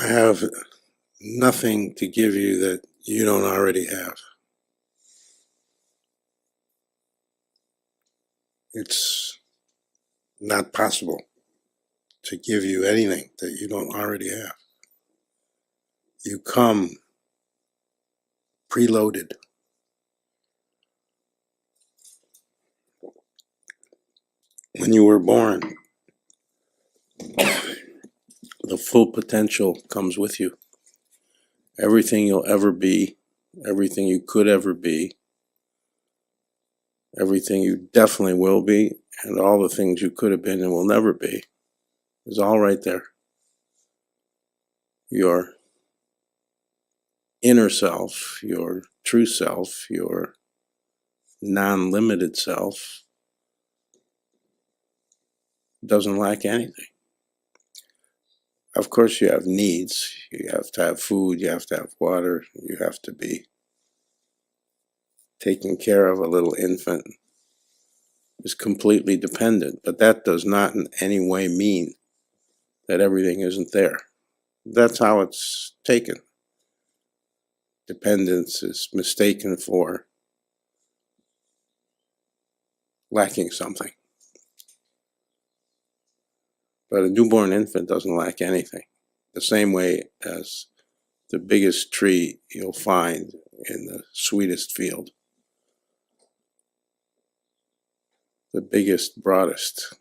I have nothing to give you that you don't already have. It's not possible to give you anything that you don't already have. You come preloaded. When you were born, the full potential comes with you. Everything you'll ever be, everything you could ever be, everything you definitely will be, and all the things you could have been and will never be is all right there. Your inner self, your true self, your non-limited self doesn't lack anything. Of course, you have needs. You have to have food, you have to have water, you have to be taking care of. A little infant is completely dependent, but that does not in any way mean that everything isn't there. That's how it's taken. Dependence is mistaken for lacking something. But a newborn infant doesn't lack anything. The same way as the biggest tree you'll find in the sweetest field, the biggest, broadest,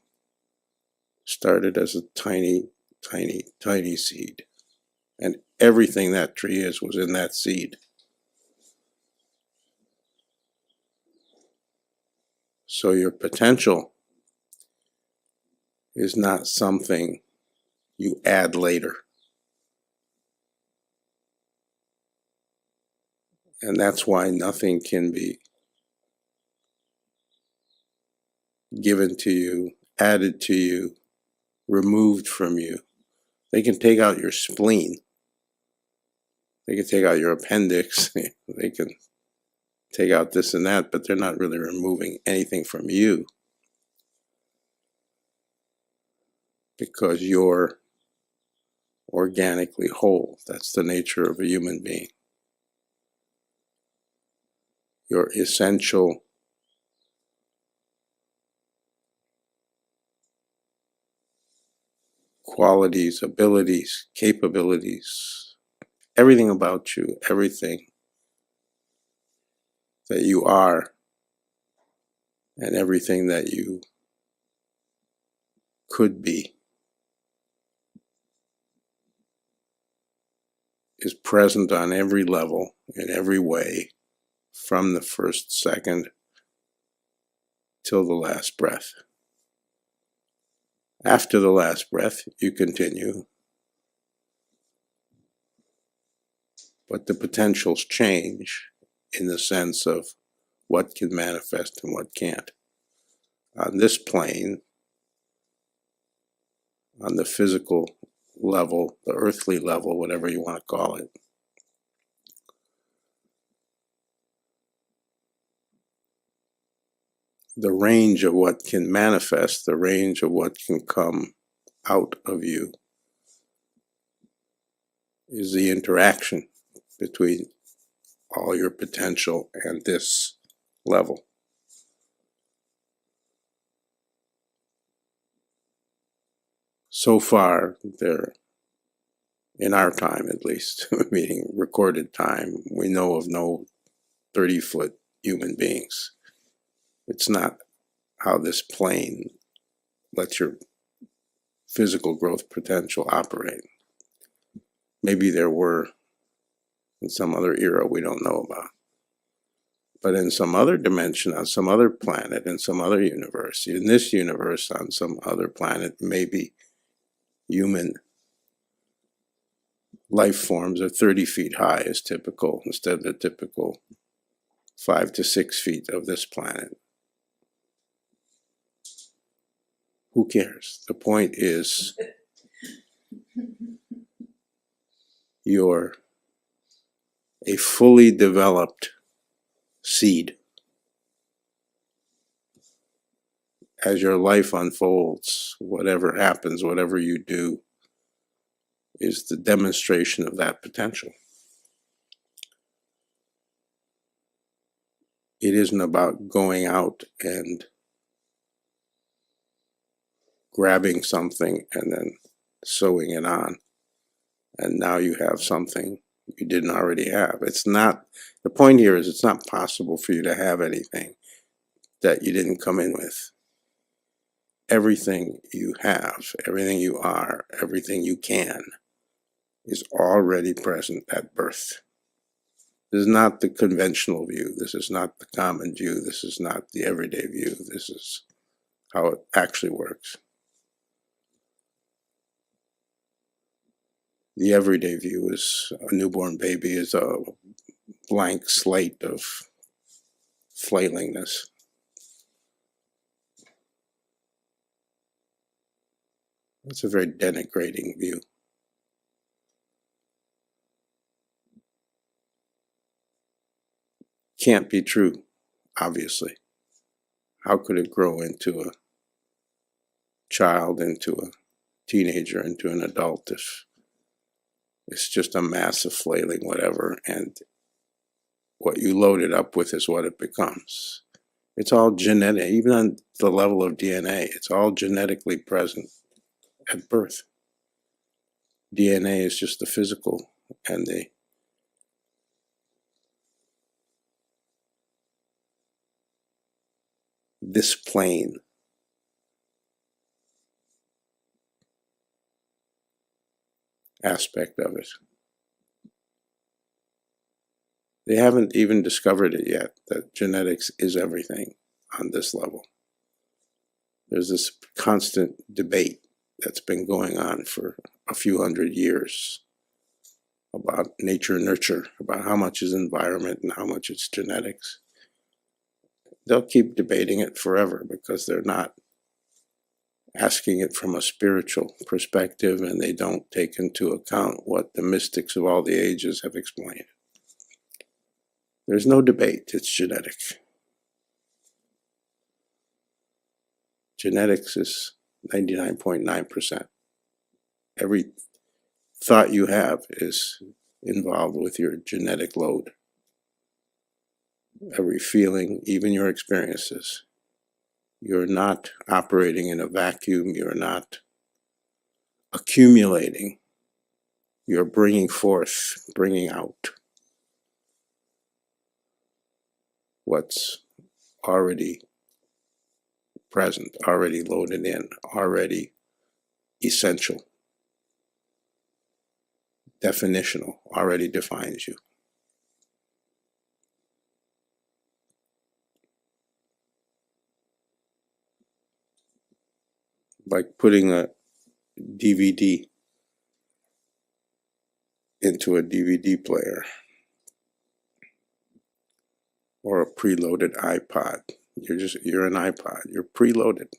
started as a tiny, tiny, tiny seed. And everything that tree is was in that seed. So your potential is not something you add later. And that's why nothing can be given to you, added to you, removed from you. They can take out your spleen. They can take out your appendix. They can take out this and that, but they're not really removing anything from you, because you're organically whole. That's the nature of a human being. Your essential qualities, abilities, capabilities, everything about you, everything that you are, and everything that you could be is present on every level, in every way, from the first second till the last breath. After the last breath, you continue, but the potentials change in the sense of what can manifest and what can't. On this plane, on the physical level, the earthly level, whatever you want to call it, the range of what can manifest, the range of what can come out of you, is the interaction between all your potential and this level. So far, there, in our time at least, meaning recorded time, we know of no 30-foot human beings. It's not how this plane lets your physical growth potential operate. Maybe there were in some other era we don't know about. But in some other dimension, on some other planet, in some other universe, in this universe, on some other planet, maybe human life forms are 30 feet high is typical, instead of the typical 5 to 6 feet of this planet. Who cares? The point is, you're a fully developed seed. As your life unfolds, whatever happens, whatever you do, is the demonstration of that potential. It isn't about going out and grabbing something and then sewing it on, and now you have something you didn't already have. It's not, the point here is it's not possible for you to have anything that you didn't come in with. Everything you have, everything you are, everything you can is already present at birth. This is not the conventional view. This is not the common view. This is not the everyday view. This is how it actually works. The everyday view is a newborn baby is a blank slate of flailingness. It's a very denigrating view. Can't be true, obviously. How could it grow into a child, into a teenager, into an adult if it's just a mass of flailing whatever, and what you load it up with is what it becomes? It's all genetic, even on the level of DNA, it's all genetically present at birth. DNA is just the physical and this plane aspect of it. They haven't even discovered it yet, that genetics is everything on this level. There's this constant debate that's been going on for a few hundred years about nature and nurture, about how much is environment and how much it's genetics. They'll keep debating it forever because they're not asking it from a spiritual perspective, and they don't take into account what the mystics of all the ages have explained. There's no debate, it's genetic. Genetics is 99.9%. Every thought you have is involved with your genetic load. Every feeling, even your experiences. You're not operating in a vacuum. You're not accumulating. You're bringing forth, bringing out what's already present, already loaded in, already essential, definitional, already defines you. Like putting a DVD into a DVD player or a preloaded iPod. You're an iPod. You're preloaded.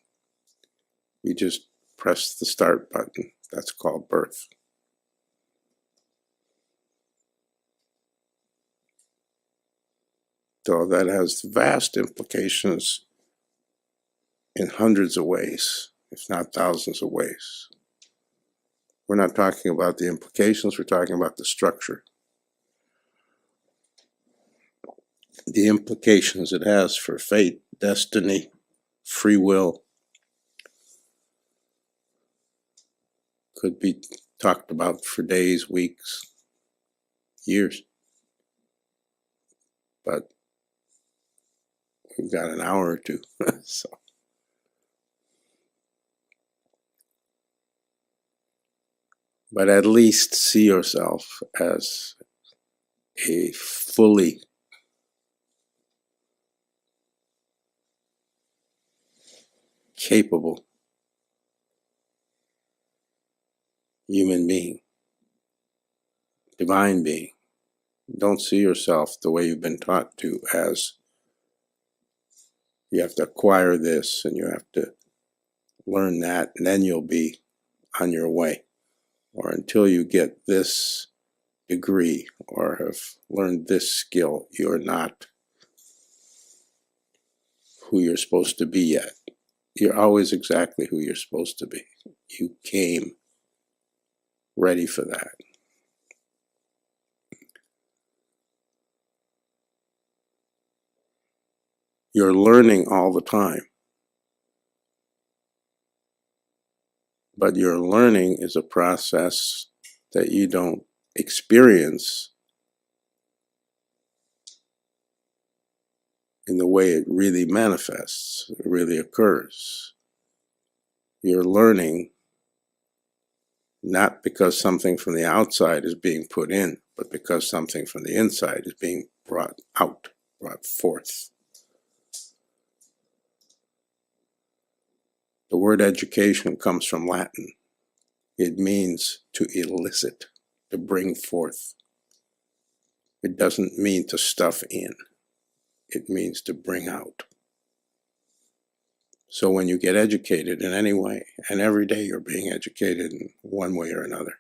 You just press the start button. That's called birth. So that has vast implications in hundreds of ways, if not thousands of ways. We're not talking about the implications, we're talking about the structure. The implications it has for fate, destiny, free will could be talked about for days, weeks, years. But we've got an hour or two. So. But at least see yourself as a fully capable human being, divine being. Don't see yourself the way you've been taught to, as you have to acquire this and you have to learn that, and then you'll be on your way. Or until you get this degree or have learned this skill, you're not who you're supposed to be yet. You're always exactly who you're supposed to be. You came ready for that. You're learning all the time. But your learning is a process that you don't experience in the way it really manifests, it really occurs. You're learning not because something from the outside is being put in, but because something from the inside is being brought out, brought forth. The word education comes from Latin. It means to elicit, to bring forth. It doesn't mean to stuff in. It means to bring out. So when you get educated in any way, and every day you're being educated in one way or another,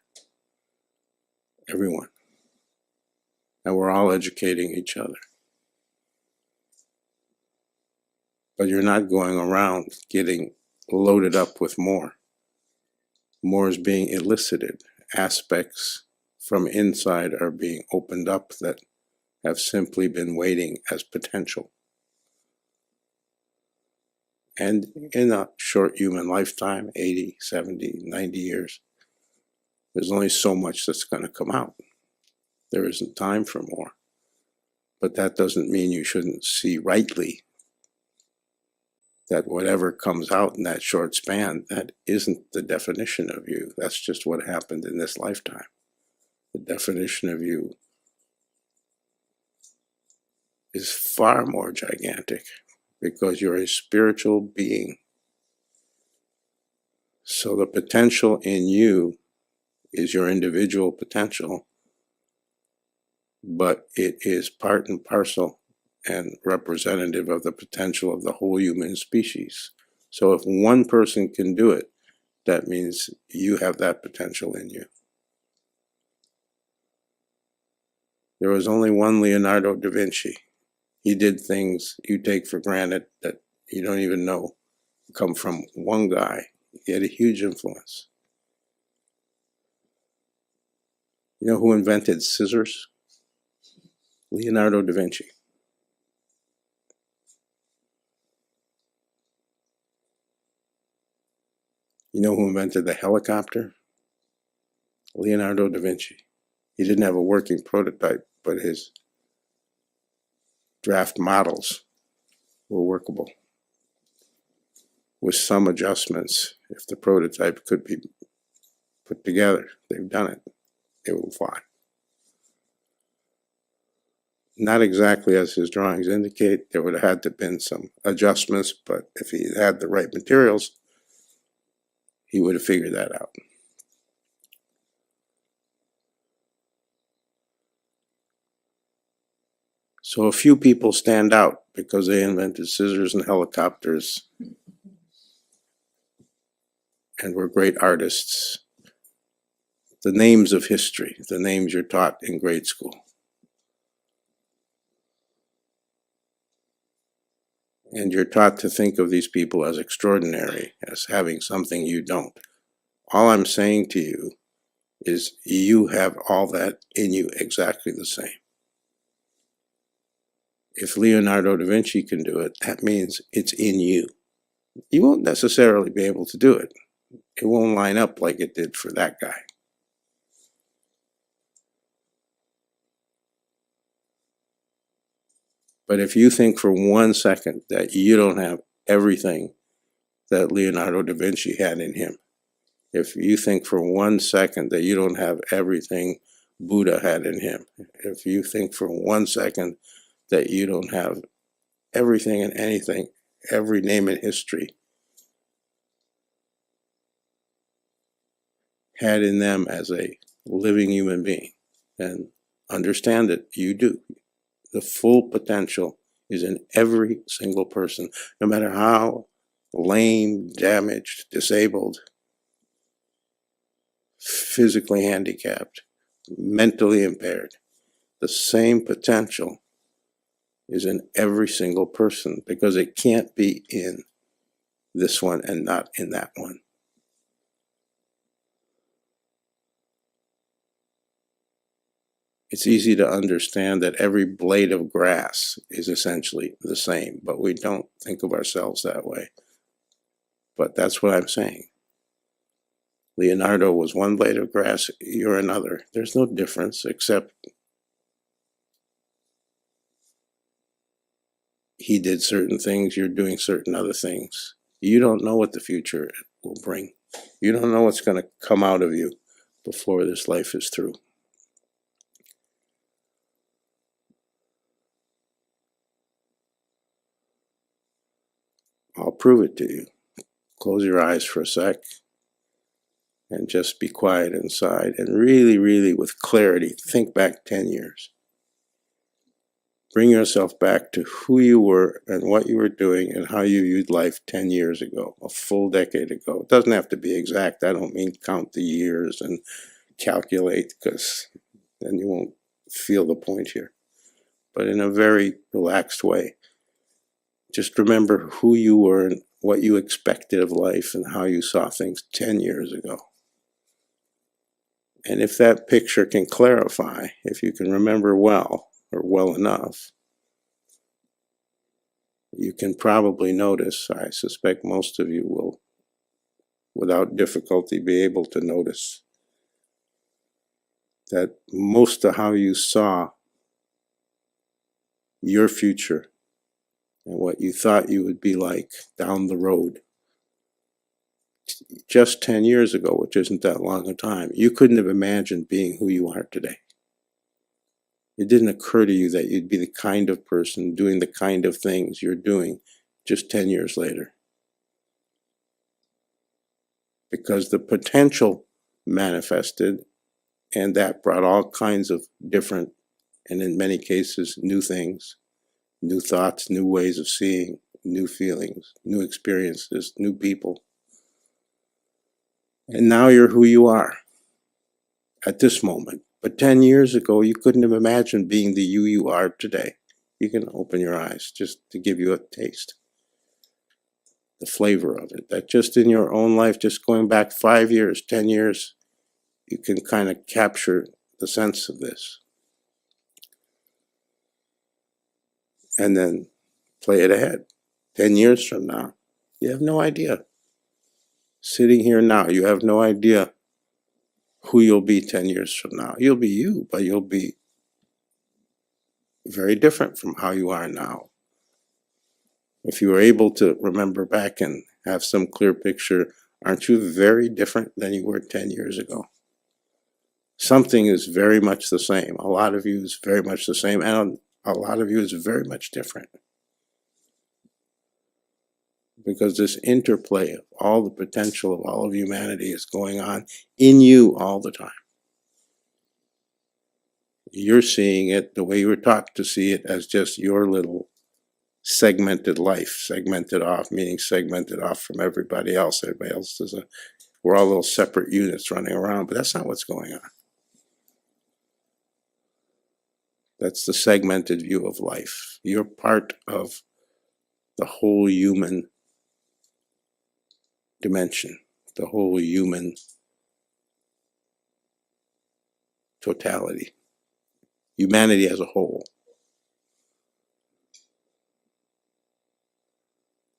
everyone, and we're all educating each other. But you're not going around getting loaded up with more. More is being elicited. Aspects from inside are being opened up that have simply been waiting as potential. And in a short human lifetime, 80, 70, 90 years, there's only so much that's going to come out. There isn't time for more. But that doesn't mean you shouldn't see rightly that whatever comes out in that short span, that isn't the definition of you. That's just what happened in this lifetime. The definition of you is far more gigantic because you're a spiritual being. So the potential in you is your individual potential, but it is part and parcel and representative of the potential of the whole human species. So if one person can do it, that means you have that potential in you. There was only one Leonardo da Vinci. He did things you take for granted that you don't even know come from one guy. He had a huge influence. You know who invented scissors? Leonardo da Vinci. You know who invented the helicopter? Leonardo da Vinci. He didn't have a working prototype, but his draft models were workable with some adjustments. If the prototype could be put together, they've done it. It will fly. Not exactly as his drawings indicate. There would have had to have been some adjustments, but if he had the right materials, he would have figured that out. So a few people stand out because they invented scissors and helicopters and were great artists. The names of history, the names you're taught in grade school. And you're taught to think of these people as extraordinary, as having something you don't. All I'm saying to you is you have all that in you exactly the same. If Leonardo da Vinci can do it, that means it's in you. You won't necessarily be able to do it. It won't line up like it did for that guy. But if you think for 1 second that you don't have everything that Leonardo da Vinci had in him, if you think for 1 second that you don't have everything Buddha had in him, if you think for 1 second that you don't have everything and anything, every name in history had in them as a living human being, then understand that you do. The full potential is in every single person, no matter how lame, damaged, disabled, physically handicapped, mentally impaired. The same potential is in every single person because it can't be in this one and not in that one. It's easy to understand that every blade of grass is essentially the same, but we don't think of ourselves that way. But that's what I'm saying. Leonardo was one blade of grass, you're another. There's no difference except he did certain things, you're doing certain other things. You don't know what the future will bring. You don't know what's going to come out of you before this life is through. I'll prove it to you. Close your eyes for a sec and just be quiet inside and really, really with clarity, think back 10 years. Bring yourself back to who you were and what you were doing and how you viewed life 10 years ago, a full decade ago. It doesn't have to be exact. I don't mean count the years and calculate, because then you won't feel the point here. But in a very relaxed way. Just remember who you were and what you expected of life and how you saw things 10 years ago. And if that picture can clarify, if you can remember well or well enough, you can probably notice, I suspect most of you will, without difficulty, be able to notice that most of how you saw your future and what you thought you would be like down the road just 10 years ago, which isn't that long a time, you couldn't have imagined being who you are today. It didn't occur to you that you'd be the kind of person doing the kind of things you're doing just 10 years later. Because the potential manifested, and that brought all kinds of different, and in many cases, new things, new thoughts, new ways of seeing, new feelings, new experiences, new people. And now you're who you are at this moment. But 10 years ago, you couldn't have imagined being the you are today. You can open your eyes just to give you a taste, the flavor of it. That just in your own life, just going back 5 years, 10 years, you can kind of capture the sense of this. And then play it ahead. 10 years from now, you have no idea. Sitting here now, you have no idea who you'll be 10 years from now. You'll be you, but you'll be very different from how you are now. If you were able to remember back and have some clear picture, aren't you very different than you were 10 years ago? Something is very much the same. A lot of you is very much the same, and a lot of you is very much different. Because this interplay of all the potential of all of humanity is going on in you all the time. You're seeing it the way you were taught to see it, as just your little segmented life, segmented off, meaning segmented off from everybody else. Everybody else is we're all little separate units running around, but that's not what's going on. That's the segmented view of life. You're part of the whole human dimension, the whole human totality, humanity as a whole.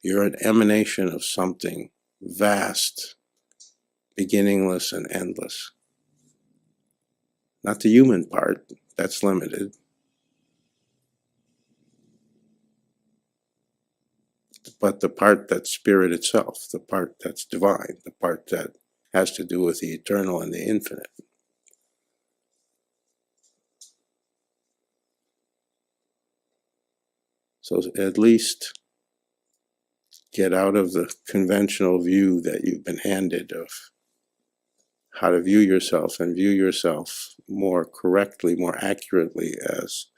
You're an emanation of something vast, beginningless, and endless. Not the human part, that's limited. But the part that's spirit itself, the part that's divine, the part that has to do with the eternal and the infinite. So at least get out of the conventional view that you've been handed of how to view yourself, and view yourself more correctly, more accurately as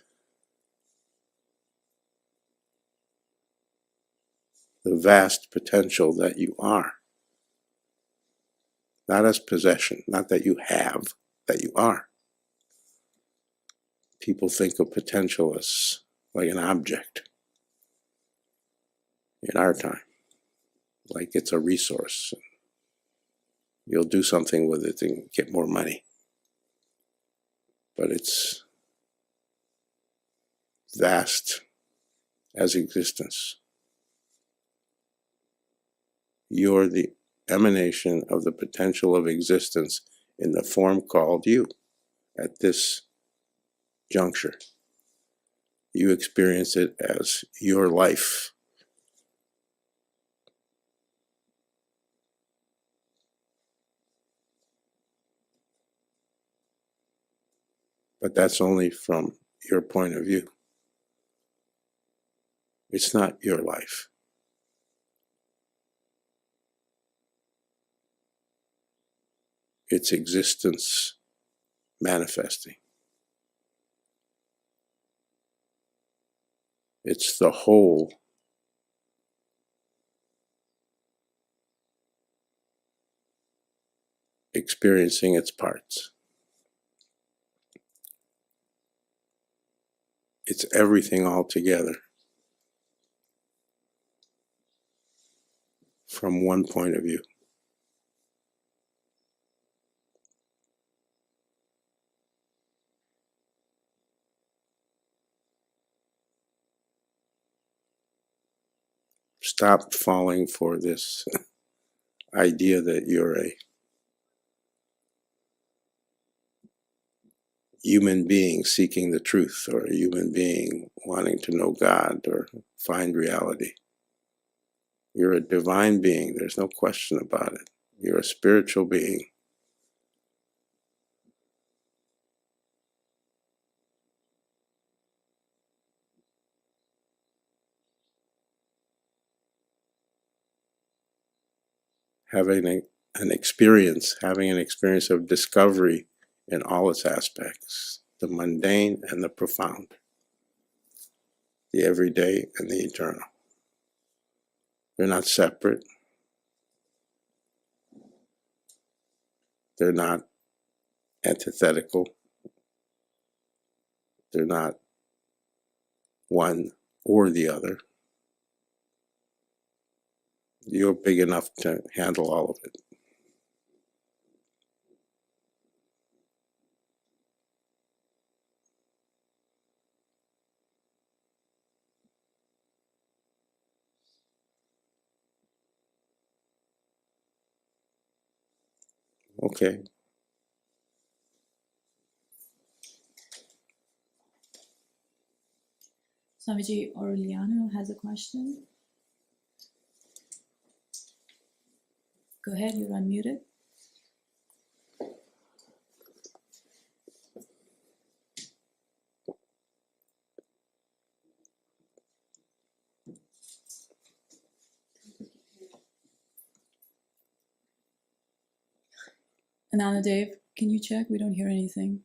the vast potential that you are. Not as possession, not that you have, that you are. People think of potential as like an object in our time, like it's a resource. You'll do something with it and get more money. But it's vast as existence. You're the emanation of the potential of existence in the form called you at this juncture. You experience it as your life. But that's only from your point of view. It's not your life. It's existence manifesting. It's the whole experiencing its parts. It's everything all together from one point of view. Stop falling for this idea that you're a human being seeking the truth, or a human being wanting to know God or find reality. You're a divine being. There's no question about it. You're a spiritual being. Having an experience of discovery in all its aspects, the mundane and the profound, the everyday and the eternal. They're not separate. They're not antithetical. They're not one or the other. You're big enough to handle all of it. Okay. Swamiji, Aureliano has a question. Go ahead, you're unmuted. Ananda Dave, can you check? We don't hear anything.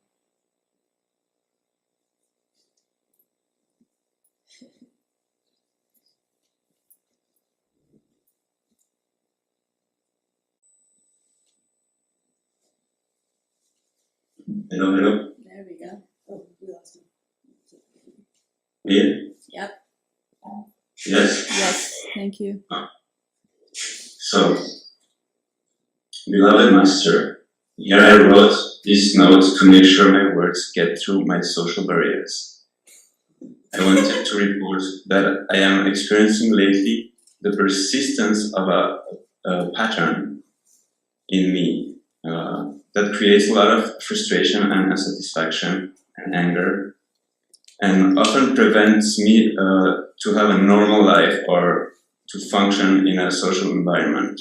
Hello, hello. There we go. Oh, we lost him. Yeah? Yep. Yes? Yes, thank you. So, beloved master, here I wrote this note to make sure my words get through my social barriers. I wanted to report that I am experiencing lately the persistence of a pattern in me that creates a lot of frustration and unsatisfaction and anger, and often prevents me to have a normal life or to function in a social environment.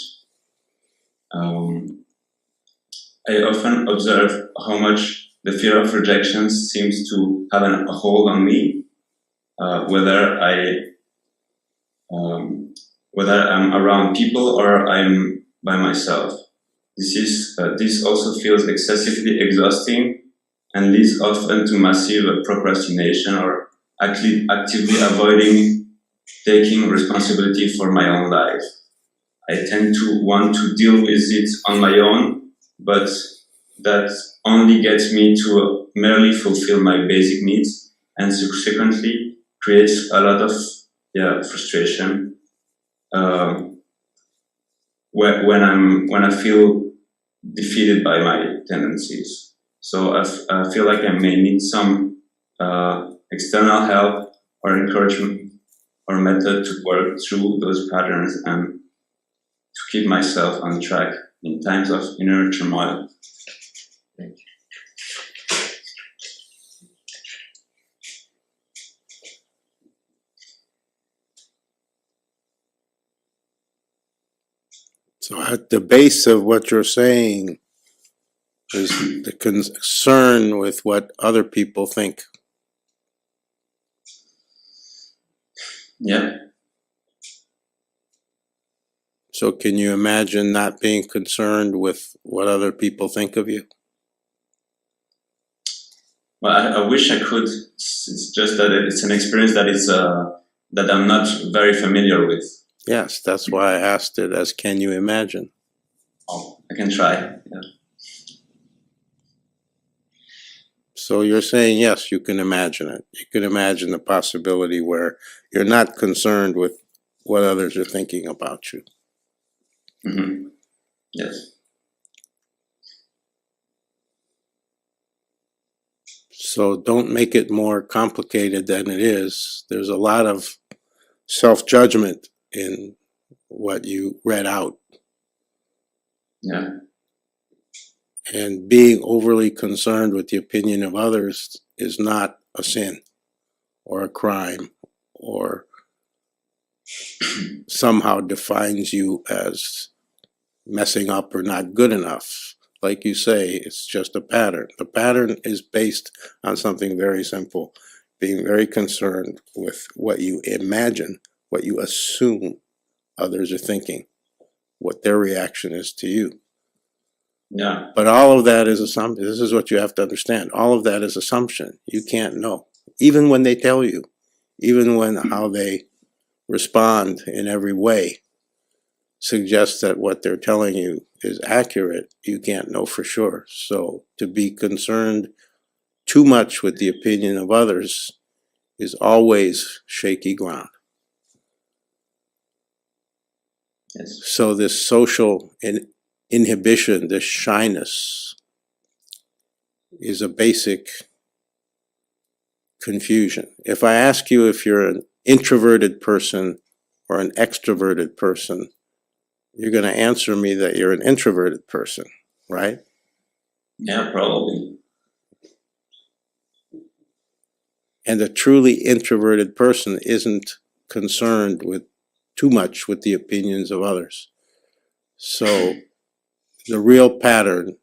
I often observe how much the fear of rejection seems to have a hold on me, whether I'm around people or I'm by myself. This also feels excessively exhausting and leads often to massive procrastination or actively avoiding taking responsibility for my own life. I tend to want to deal with it on my own, but that only gets me to merely fulfill my basic needs and subsequently creates a lot of frustration when I feel defeated by my tendencies. So I feel like I may need some external help or encouragement or method to work through those patterns and to keep myself on track in times of inner turmoil. Thank you. So at the base of what you're saying is the concern with what other people think. Yeah. So can you imagine not being concerned with what other people think of you? Well, I wish I could. It's just that it's an experience that is that I'm not very familiar with. Yes, that's why I asked it as can you imagine? Oh, I can try. Yeah. So you're saying, yes, you can imagine it. You can imagine the possibility where you're not concerned with what others are thinking about you. Mm-hmm. Yes. So don't make it more complicated than it is. There's a lot of self-judgment in what you read out. Yeah. And being overly concerned with the opinion of others is not a sin or a crime or somehow defines you as messing up or not good enough. Like you say, it's just a pattern. The pattern is based on something very simple, being very concerned with what you imagine, what you assume others are thinking, what their reaction is to you. Yeah. But all of that is assumption. This is what you have to understand. All of that is assumption. You can't know. Even when they tell you, even when how they respond in every way suggests that what they're telling you is accurate, you can't know for sure. So to be concerned too much with the opinion of others is always shaky ground. Yes. So this social inhibition, this shyness, is a basic confusion. If I ask you if you're an introverted person or an extroverted person, you're going to answer me that you're an introverted person, right? Yeah, probably. And a truly introverted person isn't concerned with too much with the opinions of others. So the real pattern,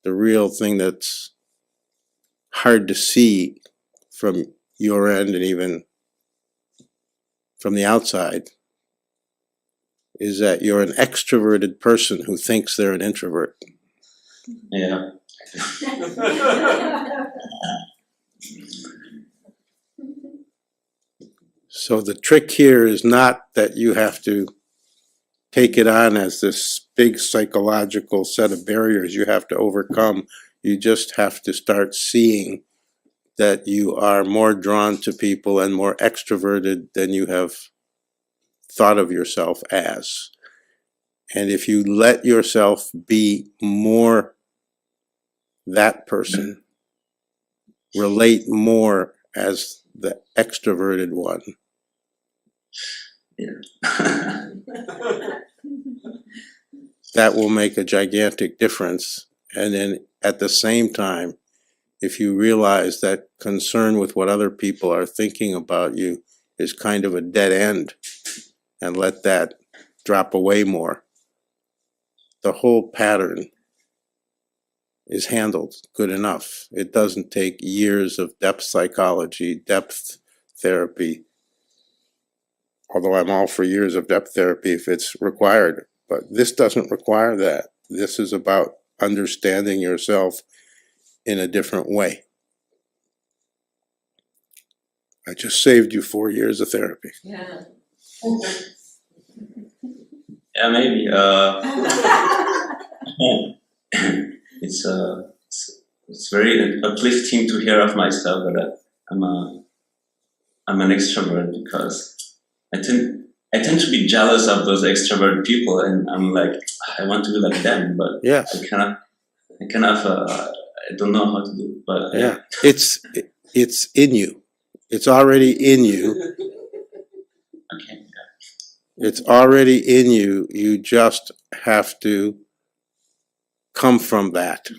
the real thing that's hard to see from your end and even from the outside is that you're an extroverted person who thinks they're an introvert. Yeah. So the trick here is not that you have to take it on as this big psychological set of barriers you have to overcome. You just have to start seeing that you are more drawn to people and more extroverted than you have thought of yourself as. And if you let yourself be more that person, relate more as the extroverted one, Yeah. that will make a gigantic difference. And then at the same time, if you realize that concern with what other people are thinking about you is kind of a dead end, and let that drop away more, the whole pattern is handled good enough. It doesn't take years of depth psychology, depth therapy, although I'm all for years of depth therapy if it's required. But this doesn't require that. This is about understanding yourself in a different way. I just saved you 4 years of therapy. Yeah. Yeah, maybe. It's very uplifting to hear of myself that I'm an extrovert, because I tend to be jealous of those extrovert people, and I'm like, I want to be like them, but Yes. I don't know how to do it, but Yeah. It's in you. It's already in you. Okay. It's already in you. You just have to come from that.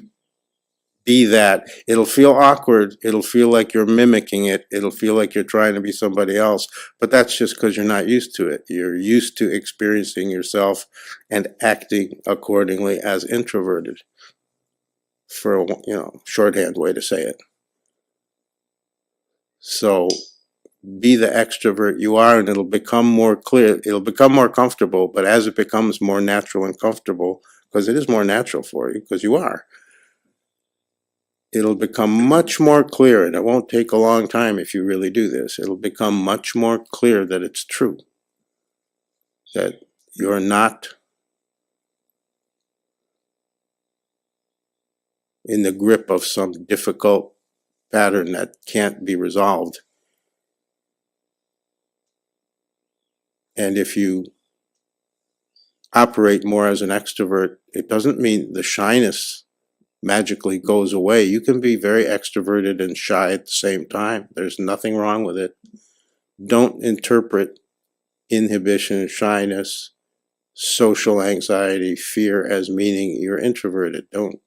Be that. It'll feel awkward. It'll feel like you're mimicking it. It'll feel like you're trying to be somebody else. But that's just because you're not used to it. You're used to experiencing yourself and acting accordingly as introverted. For a shorthand way to say it. So be the extrovert you are, and it'll become more clear. It'll become more comfortable. But as it becomes more natural and comfortable, because it is more natural for you, because you are, it'll become much more clear, and it won't take a long time if you really do this. It'll become much more clear that it's true, that you're not in the grip of some difficult pattern that can't be resolved. And if you operate more as an extrovert, it doesn't mean the shyness magically goes away. You can be very extroverted and shy at the same time. There's nothing wrong with it. Don't interpret inhibition, shyness, social anxiety, fear as meaning you're introverted. Don't,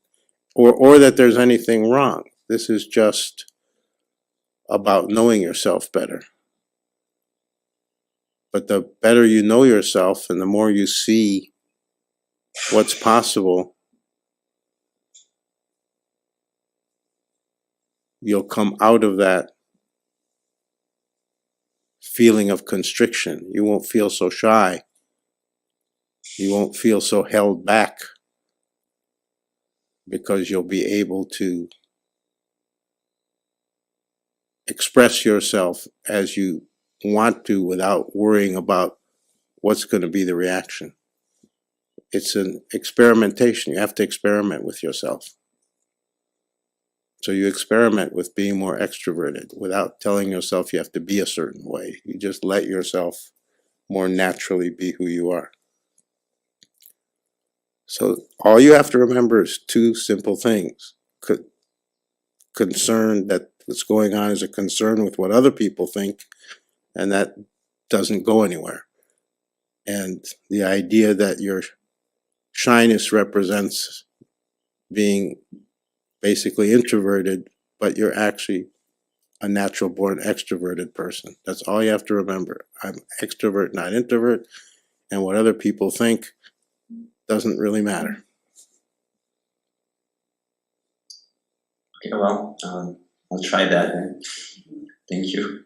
or that there's anything wrong. This is just about knowing yourself better. But the better you know yourself and the more you see what's possible, you'll come out of that feeling of constriction. You won't feel so shy. You won't feel so held back because you'll be able to express yourself as you want to without worrying about what's going to be the reaction. It's an experimentation. You have to experiment with yourself. So you experiment with being more extroverted without telling yourself you have to be a certain way. You just let yourself more naturally be who you are. So all you have to remember is two simple things. Concern that what's going on is a concern with what other people think, and that doesn't go anywhere. And the idea that your shyness represents being basically introverted, but you're actually a natural born extroverted person. That's all you have to remember. I'm extrovert, not introvert, and what other people think doesn't really matter. Okay, well, I'll try that then. Thank you.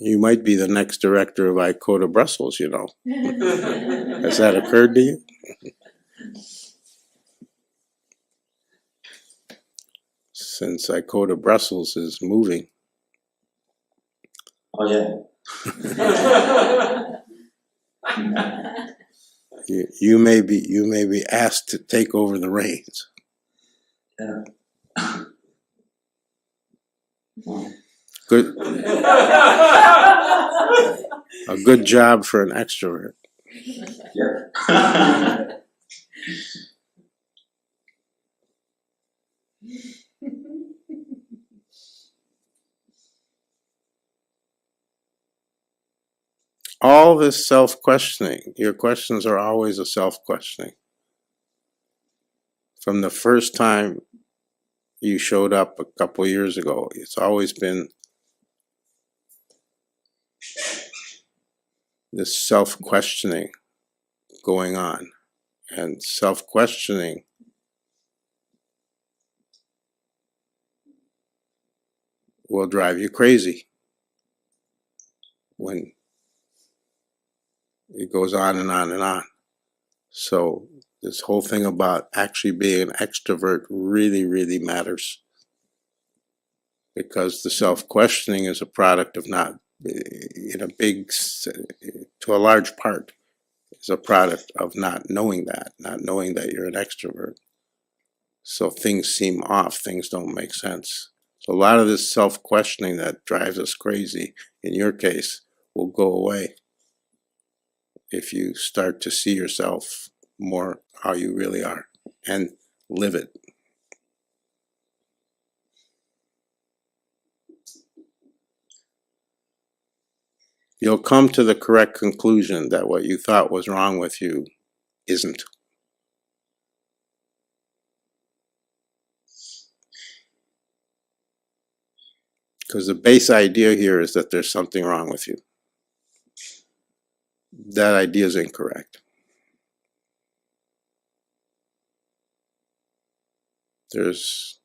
You might be the next director of ICODA Brussels, you know. Has that occurred to you? Since ICODA Brussels is moving. Oh yeah. You may be asked to take over the reins. Yeah. Good. A good job for an extrovert. Yeah. All this self-questioning, your questions are always a self-questioning. From the first time you showed up a couple years ago, it's always been this self-questioning going on. And self-questioning will drive you crazy when it goes on and on and on. So this whole thing about actually being an extrovert really, really matters. Because the self-questioning is a product of not, in a big, to a large part, is a product of not knowing that you're an extrovert. So things seem off, things don't make sense. So a lot of this self-questioning that drives us crazy, in your case, will go away if you start to see yourself more how you really are and live it. You'll come to the correct conclusion that what you thought was wrong with you isn't. Because the base idea here is that there's something wrong with you. That idea is incorrect. There's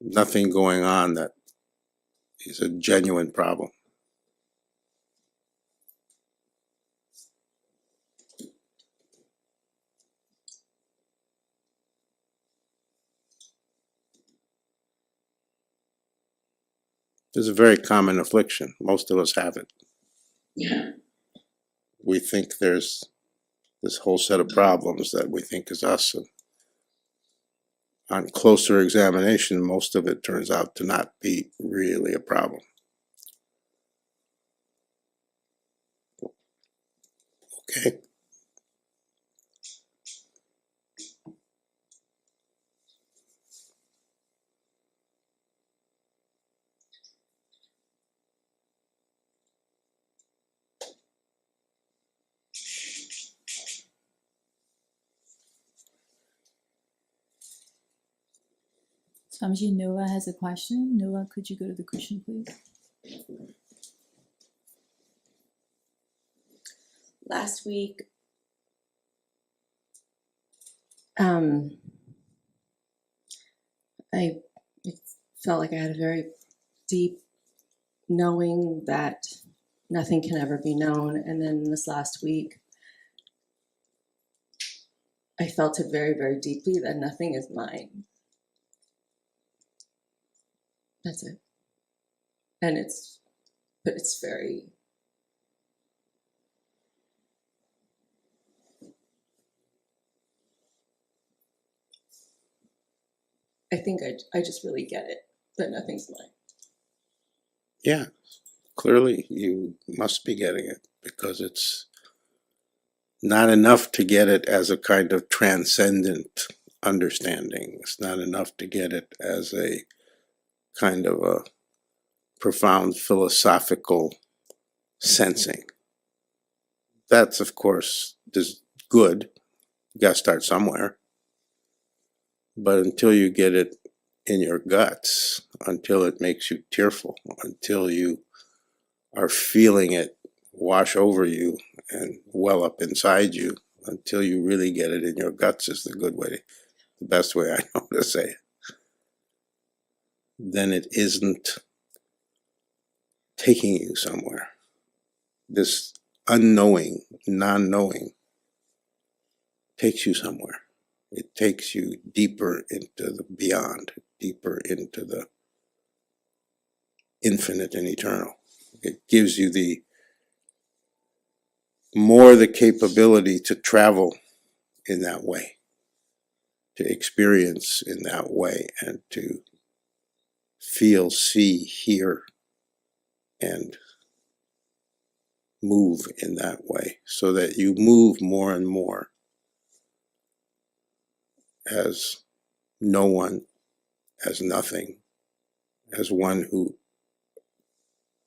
nothing going on that is a genuine problem. It's a very common affliction. Most of us have it. Yeah. We think there's this whole set of problems that we think is us. And on closer examination, most of it turns out to not be really a problem. Okay? Swamiji, Noah has a question. Noah, could you go to the cushion, please? Last week, I felt like I had a very deep knowing that nothing can ever be known. And then this last week, I felt it very, very deeply that nothing is mine. That's it. And it's very, I think I just really get it, that nothing's mine. Yeah, clearly you must be getting it, because it's not enough to get it as a kind of transcendent understanding. It's not enough to get it as a kind of a profound philosophical sensing. That's, of course, is good. You got to start somewhere. But until you get it in your guts, until it makes you tearful, until you are feeling it wash over you and well up inside you, until you really get it in your guts is the good way, the best way I know to say it. Then it isn't taking you somewhere. This unknowing, non-knowing takes you somewhere. It takes you deeper into the beyond, deeper into the infinite and eternal. It gives you the capability to travel in that way, to experience in that way, and to feel, see, hear, and move in that way, so that you move more and more as no one, as nothing, as one who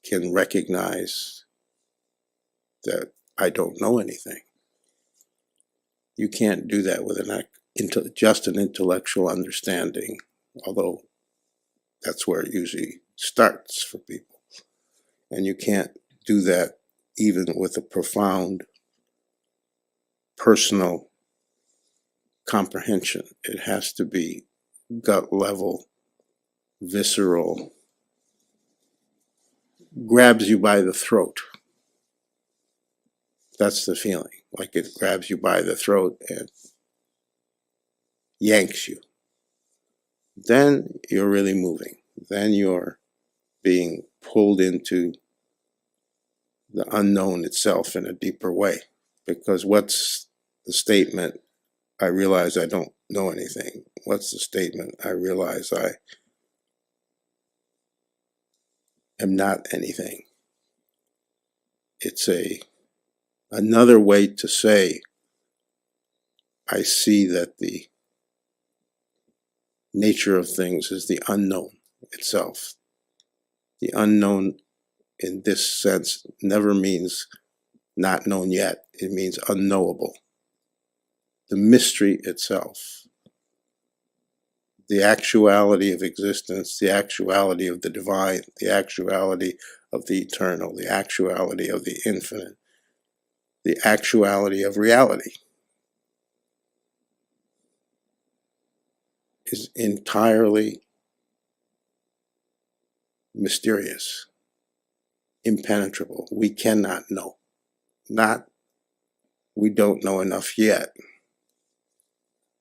can recognize that I don't know anything. You can't do that with just an intellectual understanding, although that's where it usually starts for people. And you can't do that even with a profound personal comprehension. It has to be gut level, visceral, grabs you by the throat. That's the feeling, like it grabs you by the throat and yanks you. Then you're really moving. Then you're being pulled into the unknown itself in a deeper way. Because what's the statement, I realize I don't know anything? What's the statement? I realize I am not anything. It's another way to say, I see that the nature of things is the unknown itself. The unknown in this sense never means not known yet. It means unknowable. The mystery itself, the actuality of existence, the actuality of the divine, the actuality of the eternal, the actuality of the infinite, the actuality of reality is entirely mysterious, impenetrable. We cannot know. Not, we don't know enough yet.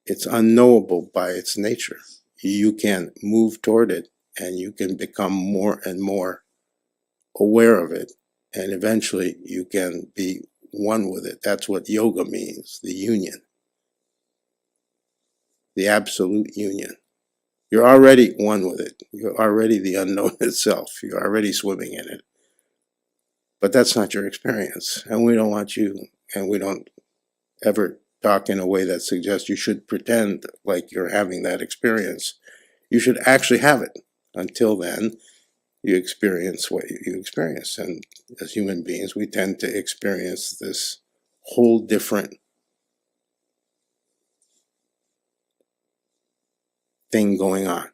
It's unknowable by its nature. You can move toward it and you can become more and more aware of it. And eventually you can be one with it. That's what yoga means, the union, the absolute union. You're already one with it. You're already the unknown itself. You're already swimming in it. But that's not your experience. And we don't want you, and we don't ever talk in a way that suggests you should pretend like you're having that experience. You should actually have it. Until then, you experience what you experience. And as human beings, we tend to experience this whole different thing going on.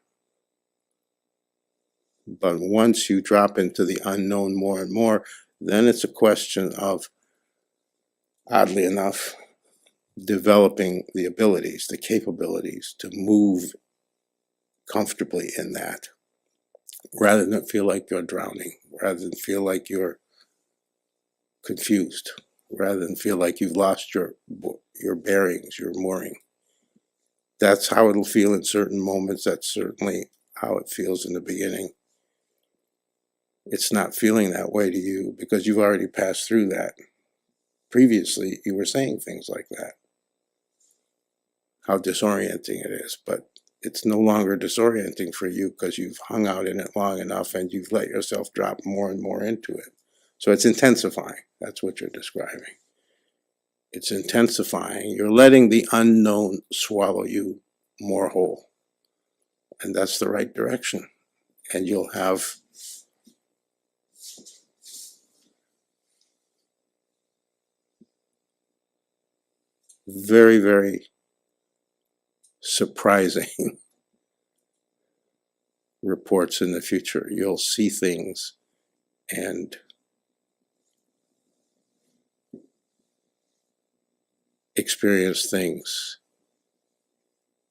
But once you drop into the unknown more and more, then it's a question of, oddly enough, developing the abilities, the capabilities to move comfortably in that, rather than feel like you're drowning, rather than feel like you're confused, rather than feel like you've lost your bearings, your mooring. That's how it'll feel in certain moments. That's certainly how it feels in the beginning. It's not feeling that way to you because you've already passed through that. Previously, you were saying things like that. How disorienting it is, but it's no longer disorienting for you because you've hung out in it long enough and you've let yourself drop more and more into it. So it's intensifying. That's what you're describing. It's intensifying. You're letting the unknown swallow you more whole. And that's the right direction. And you'll have very, very surprising reports in the future. You'll see things and experience things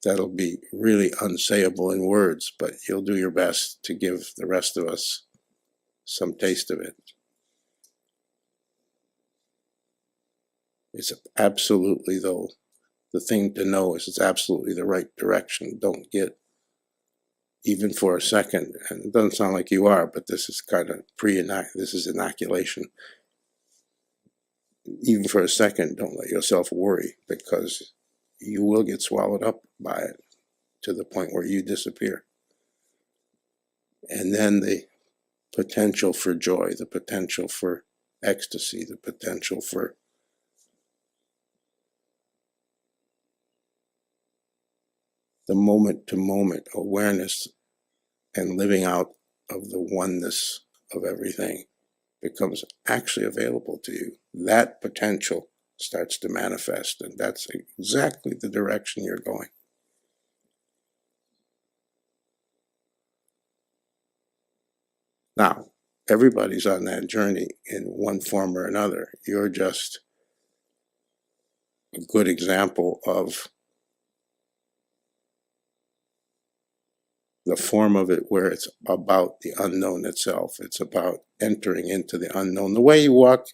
that'll be really unsayable in words, but you'll do your best to give the rest of us some taste of it. It's absolutely, though, the thing to know is it's absolutely the right direction. Don't get, even for a second, and it doesn't sound like you are, but this is kind of this is inoculation. Even for a second, don't let yourself worry, because you will get swallowed up by it to the point where you disappear. And then the potential for joy, the potential for ecstasy, the potential for the moment-to-moment awareness and living out of the oneness of everything becomes actually available to you. That potential starts to manifest, and that's exactly the direction you're going. Now, everybody's on that journey in one form or another. You're just a good example of the form of it where it's about the unknown itself. It's about entering into the unknown. The way you walk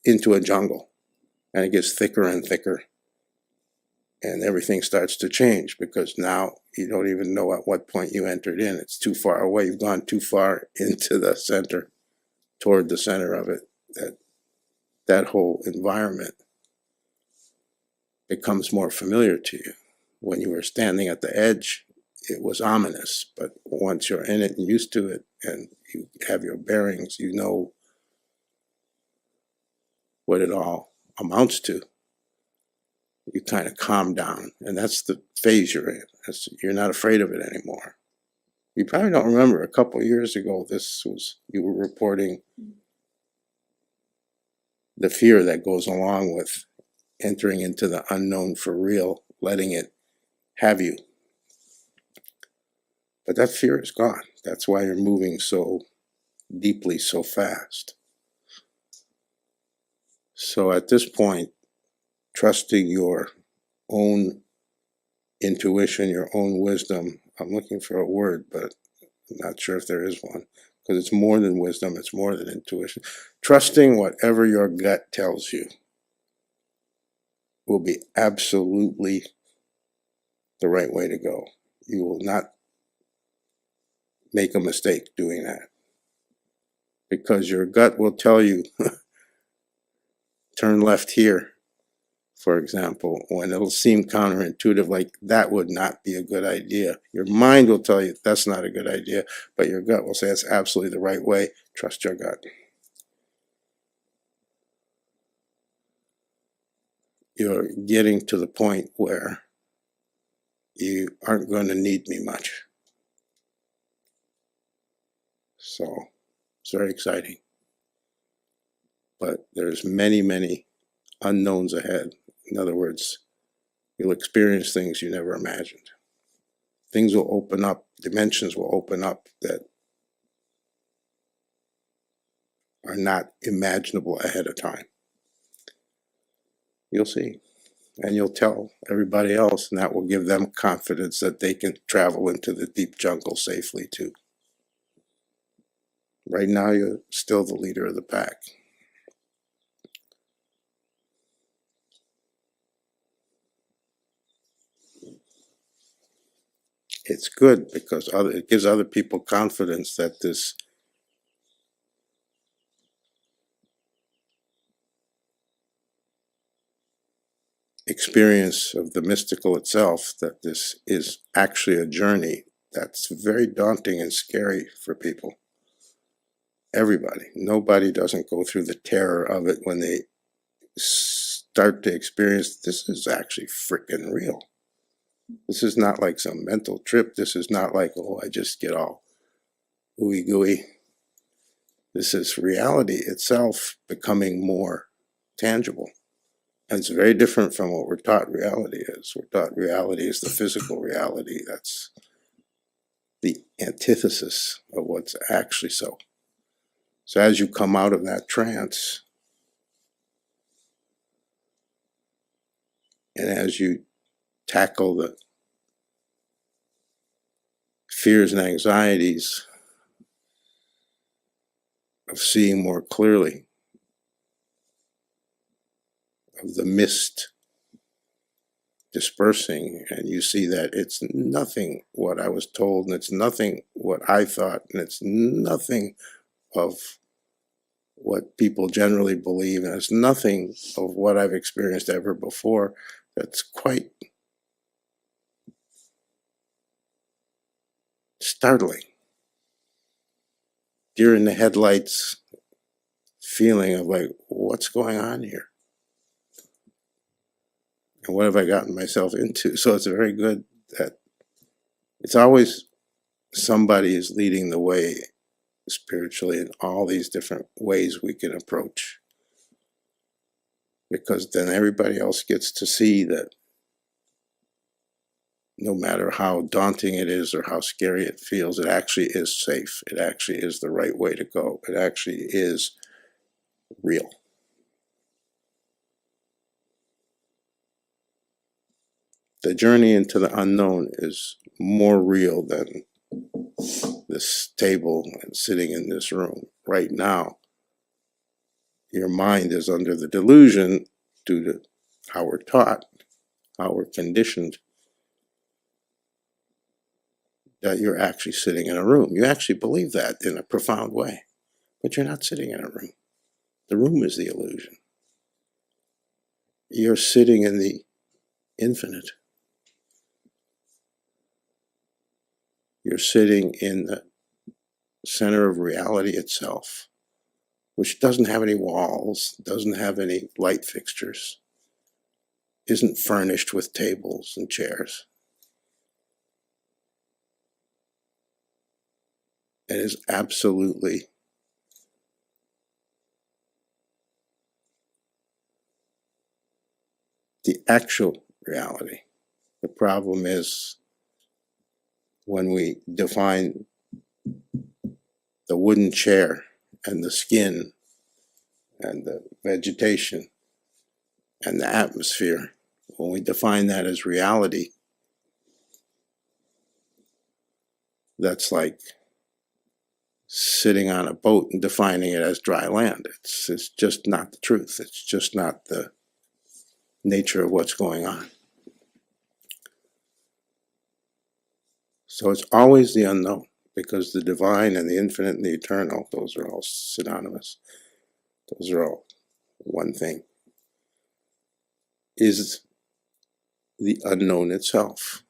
into a jungle and it gets thicker and thicker and everything starts to change because now you don't even know at what point you entered in. It's too far away. You've gone too far into the center, toward the center of it, that whole environment. becomes more familiar to you. When you were standing at the edge, it was ominous, but once you're in it and used to it and you have your bearings, you know what it all amounts to. You kind of calm down, and that's the phase you're in. You're not afraid of it anymore. You probably don't remember, a couple of years ago, you were reporting the fear that goes along with entering into the unknown for real, letting it have you. But that fear is gone. That's why you're moving so deeply, so fast. So at this point, trusting your own intuition, your own wisdom, I'm looking for a word, but I'm not sure if there is one, because it's more than wisdom, it's more than intuition. Trusting whatever your gut tells you will be absolutely the right way to go. You will not make a mistake doing that, because your gut will tell you, turn left here, for example, when it'll seem counterintuitive, like that would not be a good idea. Your mind will tell you that's not a good idea, but your gut will say it's absolutely the right way. Trust your gut. You're getting to the point where you aren't going to need me much. So it's very exciting. But there's many, many unknowns ahead. In other words, you'll experience things you never imagined. Things will open up, dimensions will open up that are not imaginable ahead of time. You'll see. And you'll tell everybody else, and that will give them confidence that they can travel into the deep jungle safely too. Right now, you're still the leader of the pack. It's good because it gives other people confidence that this experience of the mystical itself, that this is actually a journey that's very daunting and scary for people. Everybody. Nobody doesn't go through the terror of it when they start to experience this is actually freaking real. This is not like some mental trip. This is not like, oh, I just get all ooey gooey. This is reality itself becoming more tangible. And it's very different from what we're taught reality is. We're taught reality is the physical reality. That's the antithesis of what's actually so. So as you come out of that trance, and as you tackle the fears and anxieties of seeing more clearly, of the mist dispersing, and you see that it's nothing what I was told, and it's nothing what I thought, and it's nothing of what people generally believe, and it's nothing of what I've experienced ever before. That's quite startling. Deer in the headlights feeling of like, what's going on here? And what have I gotten myself into? So it's very good that it's always somebody is leading the way spiritually in all these different ways we can approach. Because then everybody else gets to see that no matter how daunting it is or how scary it feels, it actually is safe. It actually is the right way to go. It actually is real. The journey into the unknown is more real than this table and sitting in this room. Right now, your mind is under the delusion due to how we're taught, how we're conditioned, that you're actually sitting in a room. You actually believe that in a profound way, but you're not sitting in a room. The room is the illusion. You're sitting in the infinite. You're sitting in the center of reality itself, which doesn't have any walls, doesn't have any light fixtures, isn't furnished with tables and chairs. It is absolutely the actual reality. The problem is when we define the wooden chair and the skin and the vegetation and the atmosphere, when we define that as reality, that's like sitting on a boat and defining it as dry land. It's just not the truth. It's just not the nature of what's going on. So it's always the unknown, because the divine and the infinite and the eternal, those are all synonymous. Those are all one thing. Is the unknown itself.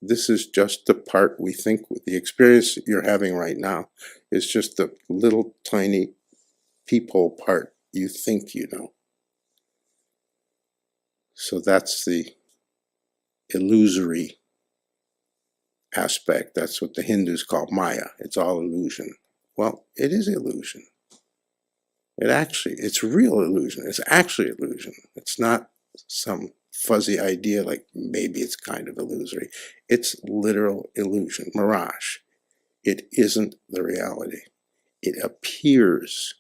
This is just the part we think with. The experience you're having right now is just the little tiny peephole part you think you know. So that's the illusory aspect. That's what the Hindus call Maya. It's all illusion. Well, it is illusion. It's real illusion. It's actually illusion. It's not some fuzzy idea like maybe it's kind of illusory. It's literal illusion, mirage. It isn't the reality. It appears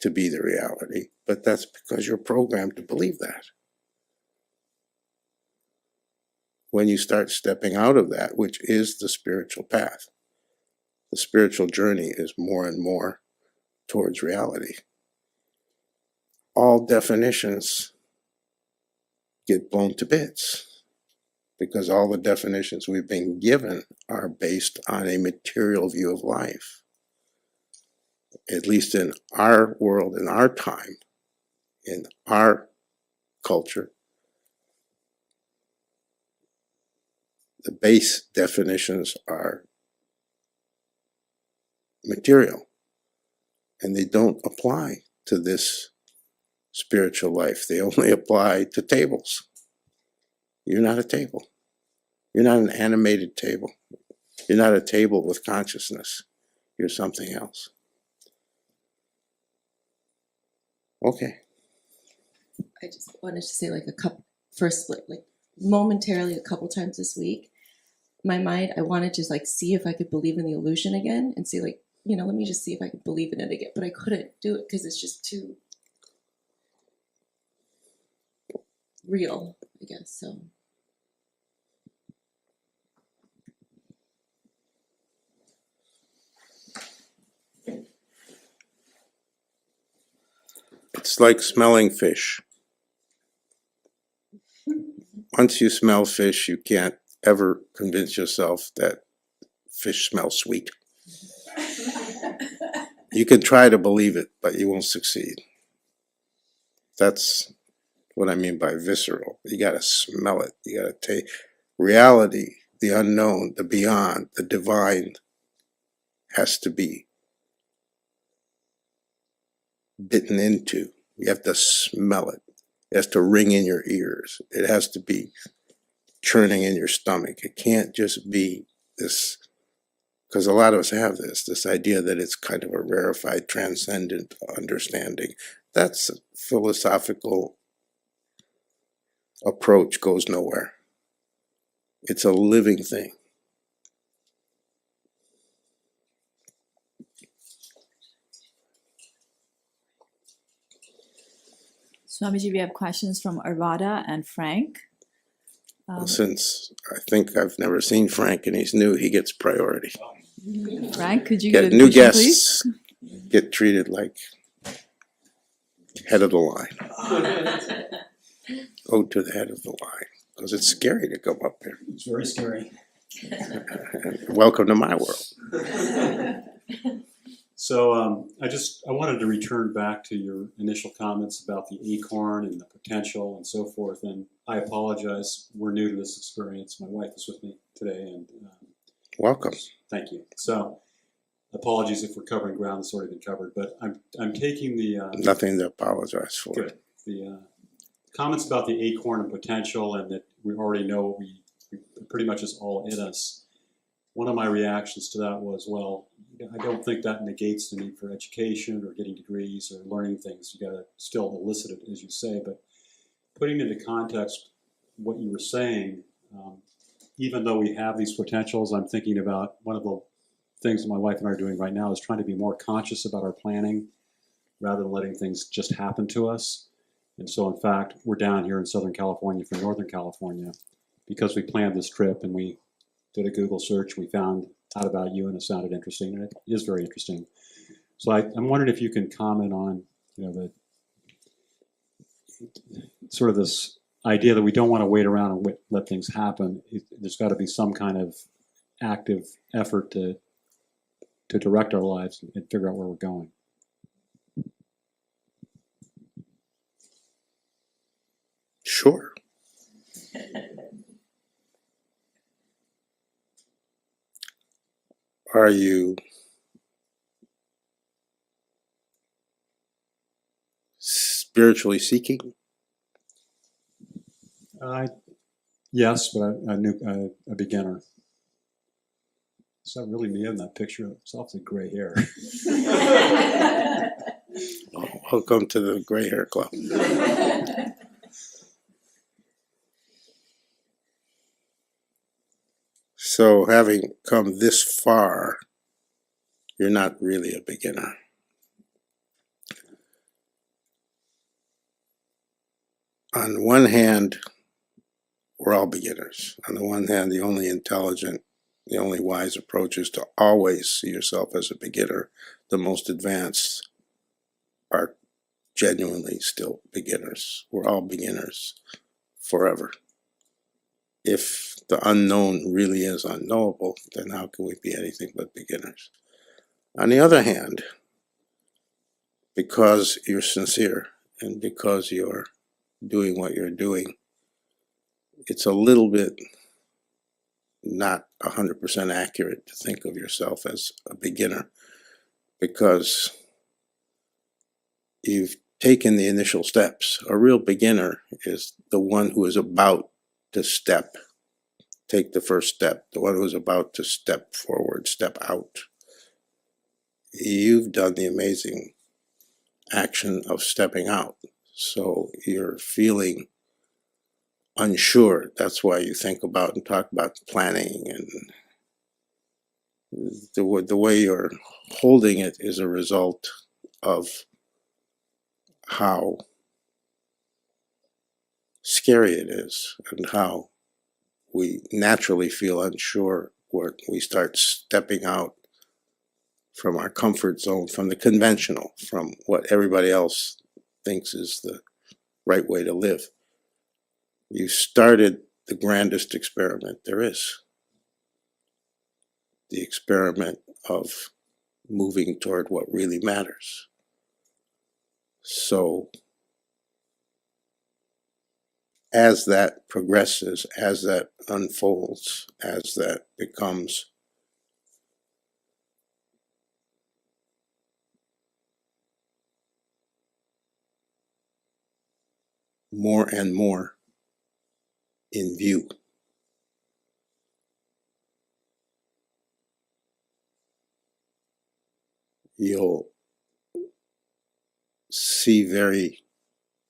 to be the reality, but that's because you're programmed to believe that. When you start stepping out of that, which is the spiritual path, the spiritual journey is more and more towards reality. All definitions get blown to bits because all the definitions we've been given are based on a material view of life. At least in our world, in our time, in our culture, the base definitions are material, and they don't apply to this spiritual life. They only apply to tables. You're not a table. You're not an animated table. You're not a table with consciousness. You're something else. Okay. I just wanted to say momentarily a couple times this week, my mind, I wanted to see if I could believe in the illusion again and see let me just see if I could believe in it again. But I couldn't do it because it's just too real, I guess. So it's like smelling fish. Once you smell fish, you can't ever convince yourself that fish smells sweet. You can try to believe it, but you won't succeed. That's what I mean by visceral. You got to smell it. You got to take reality, the unknown, the beyond, the divine has to be bitten into. You have to smell it. It has to ring in your ears. It has to be churning in your stomach. It can't just be this, because a lot of us have this idea that it's kind of a rarefied, transcendent understanding. That's a philosophical approach, goes nowhere. It's a living thing. Swamiji, we have questions from Arvada and Frank. Since I think I've never seen Frank and he's new, he gets priority. Frank, could you go to the New question, guests please? get treated like head of the line. Go to the head of the line, because it's scary to come up here. It's very scary. Welcome to my world. So I wanted to return back to your initial comments about the acorn and the potential and so forth. And I apologize. We're new to this experience. My wife is with me today, and Welcome. thank you. So apologies if we're covering ground that's already been covered. But I'm taking the Nothing to apologize for. good the comments about the acorn and potential, and that we already know we pretty much is all in us. One of my reactions to that was, well, I don't think that negates the need for education or getting degrees or learning things. You got to still elicit it, as you say, but putting into context what you were saying, even though we have these potentials, I'm thinking about one of the things that my wife and I are doing right now is trying to be more conscious about our planning rather than letting things just happen to us. And so, in fact, we're down here in Southern California for Northern California because we planned this trip and we did a Google search. We found out about you, and it sounded interesting, and it is very interesting. So I'm wondering if you can comment on, the sort of this idea that we don't want to wait around and let things happen. There's got to be some kind of active effort to direct our lives and figure out where we're going. Sure. Are you spiritually seeking? Yes, but a beginner. Is that really me in that picture? It's awfully gray hair. Oh, welcome to the Gray Hair Club. So, having come this far, you're not really a beginner. On one hand, we're all beginners. On the one hand, the only intelligent, the only wise approach is to always see yourself as a beginner. The most advanced are genuinely still beginners. We're all beginners forever. If the unknown really is unknowable, then how can we be anything but beginners? On the other hand, because you're sincere and because you're doing what you're doing, it's a little bit not 100% accurate to think of yourself as a beginner, because you've taken the initial steps. A real beginner is the one who is about to take the first step, the one who is about to step forward, step out. You've done the amazing action of stepping out. So you're feeling unsure. That's why you think about and talk about planning, and the way you're holding it is a result of how scary it is and how we naturally feel unsure when we start stepping out from our comfort zone, from the conventional, from what everybody else thinks is the right way to live. You started the grandest experiment there is. The experiment of moving toward what really matters. So, as that progresses, as that unfolds, as that becomes more and more in view, you'll see very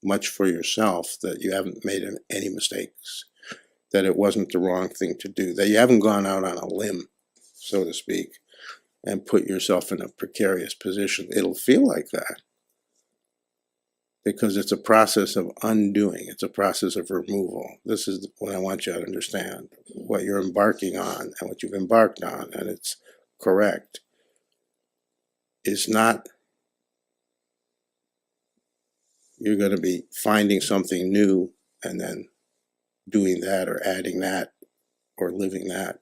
much for yourself that you haven't made any mistakes, that it wasn't the wrong thing to do, that you haven't gone out on a limb, so to speak, and put yourself in a precarious position. It'll feel like that because it's a process of undoing. It's a process of removal. This is what I want you to understand. What you're embarking on and what you've embarked on, and it's correct, is not you're going to be finding something new and then doing that or adding that or living that.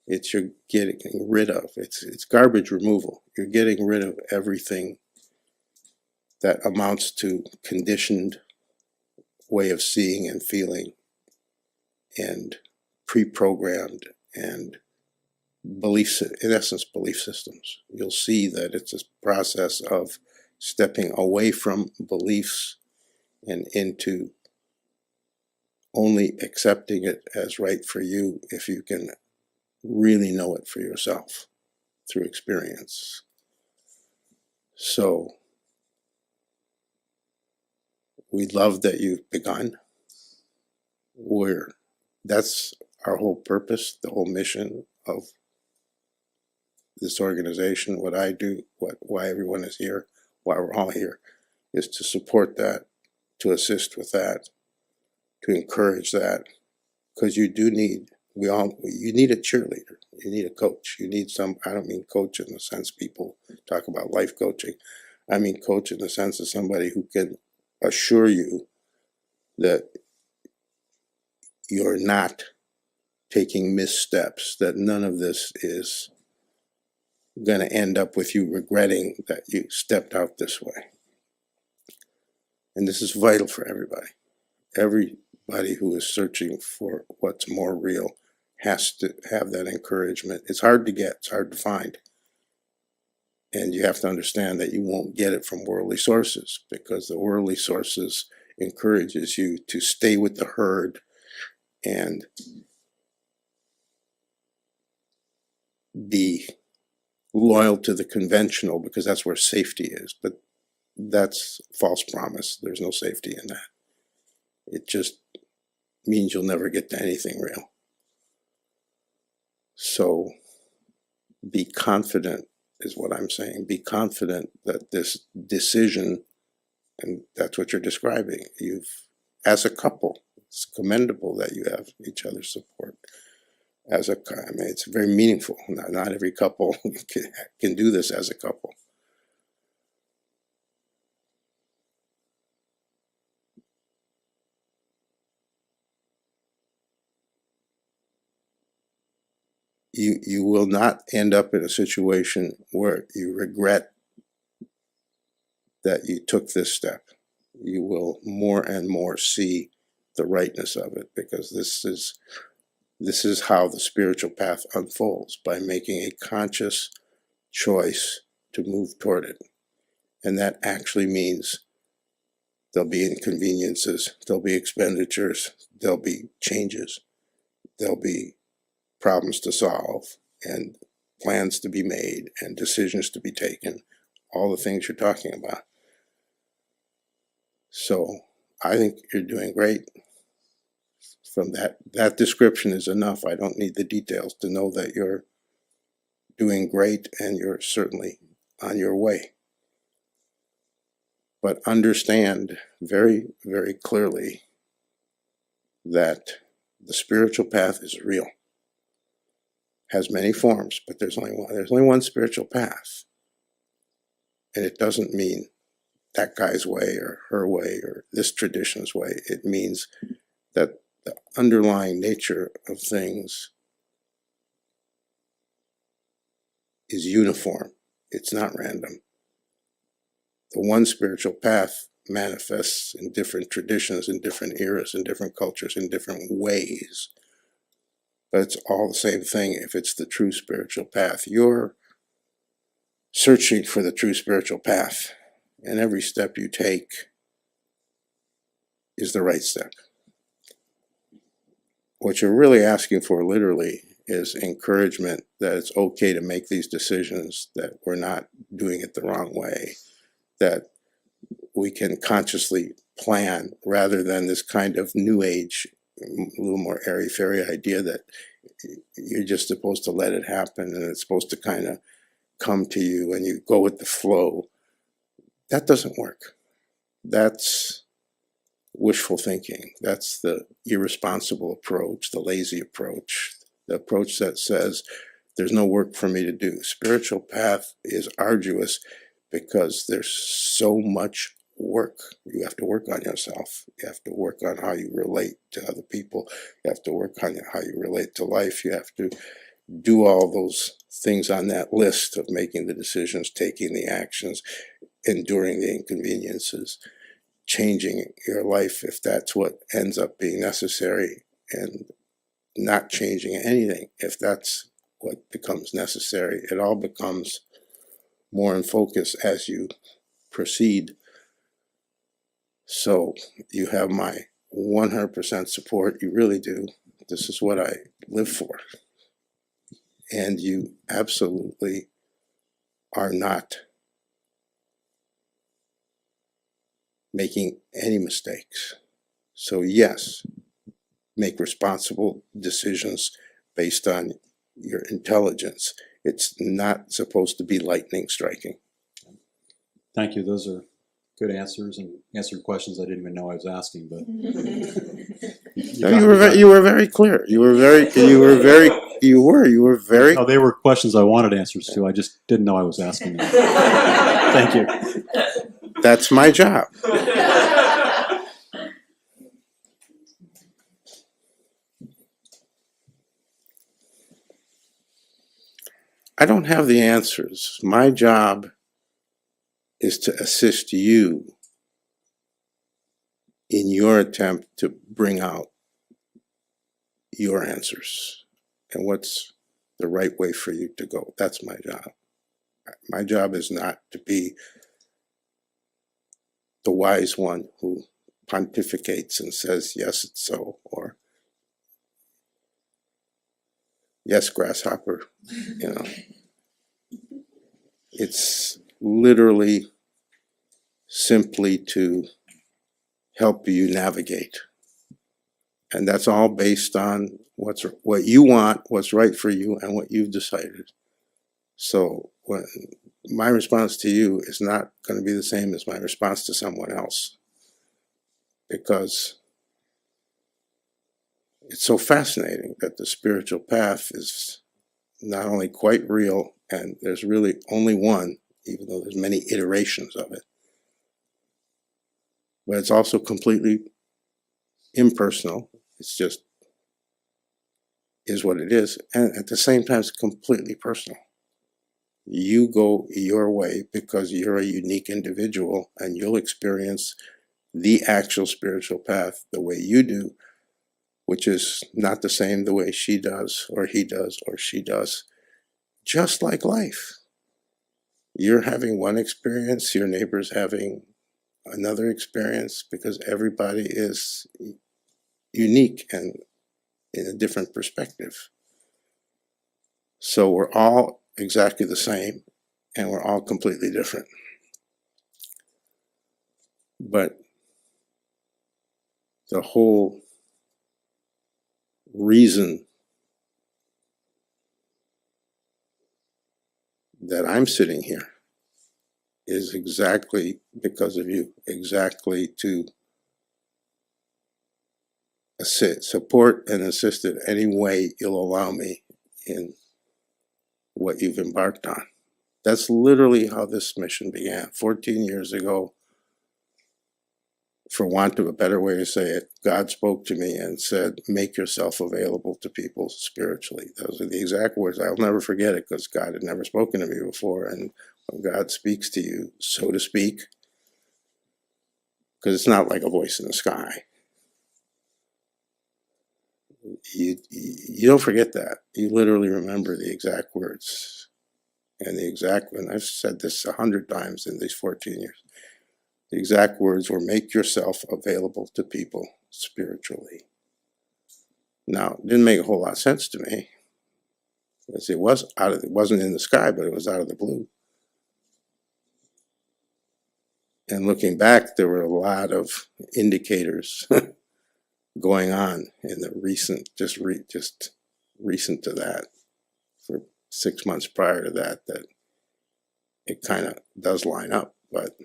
It's you're getting rid of. It's garbage removal. You're getting rid of everything that amounts to conditioned way of seeing and feeling and pre-programmed and beliefs, in essence, belief systems. You'll see that it's a process of stepping away from beliefs and into only accepting it as right for you if you can really know it for yourself through experience. So we love that you've begun. That's our whole purpose, the whole mission of this organization, what I do, why everyone is here, why we're all here, is to support that, to assist with that, to encourage that, because you do need, you need a cheerleader, you need a coach, you need I don't mean coach in the sense people talk about life coaching, I mean coach in the sense of somebody who can assure you that you're not taking missteps, that none of this is going to end up with you regretting that you stepped out this way. And this is vital for everybody. Everybody who is searching for what's more real has to have that encouragement. It's hard to get, it's hard to find. And you have to understand that you won't get it from worldly sources, because the worldly sources encourages you to stay with the herd and be loyal to the conventional, because that's where safety is. But that's false promise. There's no safety in that. It just means you'll never get to anything real. So be confident is what I'm saying. Be confident that this decision, and that's what you're describing, as a couple, it's commendable that you have each other's support. I mean, it's very meaningful. Not every couple can do this as a couple. You will not end up in a situation where you regret that you took this step. You will more and more see the rightness of it, because this is how the spiritual path unfolds, by making a conscious choice to move toward it. And that actually means there'll be inconveniences, there'll be expenditures, there'll be changes, there'll be problems to solve, and plans to be made, and decisions to be taken, all the things you're talking about. So I think you're doing great. From that description is enough. I don't need the details to know that you're doing great, and you're certainly on your way. But understand very, very clearly that the spiritual path is real. Has many forms, but there's only one spiritual path. And it doesn't mean that guy's way or her way or this tradition's way. It means that the underlying nature of things is uniform. It's not random. The one spiritual path manifests in different traditions, in different eras, in different cultures, in different ways. But it's all the same thing if it's the true spiritual path. You're searching for the true spiritual path, and every step you take is the right step. What you're really asking for, literally, is encouragement that it's okay to make these decisions, that we're not doing it the wrong way, that we can consciously plan, rather than this kind of new age, a little more airy-fairy idea that you're just supposed to let it happen and it's supposed to kind of come to you and you go with the flow. That doesn't work. That's wishful thinking. That's the irresponsible approach, the lazy approach, the approach that says there's no work for me to do. Spiritual path is arduous because there's so much work. You have to work on yourself. You have to work on how you relate to other people. You have to work on how you relate to life. You have to do all those things on that list of making the decisions, taking the actions, enduring the inconveniences, changing your life if that's what ends up being necessary, and not changing anything if that's what becomes necessary. It all becomes more in focus as you proceed. So you have my 100% support. You really do. This is what I live for. And you absolutely are not making any mistakes. So yes, make responsible decisions based on your intelligence. It's not supposed to be lightning striking. Thank you. Those are good answers and answered questions I didn't even know I was asking. But You were very clear. You were very. No, they were questions I wanted answers to. I just didn't know I was asking them. Thank you. That's my job. I don't have the answers. My job is to assist you in your attempt to bring out your answers and what's the right way for you to go. That's my job. My job is not to be the wise one who pontificates and says, yes, it's so, or yes, grasshopper, you know. It's literally simply to help you navigate. And that's all based on what you want, what's right for you, and what you've decided. So my response to you is not going to be the same as my response to someone else, because it's so fascinating that the spiritual path is not only quite real, and there's really only one, even though there's many iterations of it, but it's also completely impersonal. It's just is what it is, and at the same time it's completely personal. You go your way because you're a unique individual, and you'll experience the actual spiritual path the way you do, which is not the same the way she does, or he does, or she does. Just like life. You're having one experience, your neighbor's having another experience, because everybody is unique and in a different perspective. So we're all exactly the same, and we're all completely different. But the whole reason that I'm sitting here is exactly because of you, exactly to support and assist in any way you'll allow me in what you've embarked on. That's literally how this mission began. 14 years ago, for want of a better way to say it, God spoke to me and said, make yourself available to people spiritually. Those are the exact words. I'll never forget it, because God had never spoken to me before. And when God speaks to you, so to speak, because it's not like a voice in the sky, you don't forget that. You literally remember the exact words. And I've said this 100 times in these 14 years. The exact words were, make yourself available to people spiritually. Now, it didn't make a whole lot of sense to me, because it wasn't in the sky, but it was out of the blue. And looking back, there were a lot of indicators going on in the recent to that, for 6 months prior to that it kind of does line up, but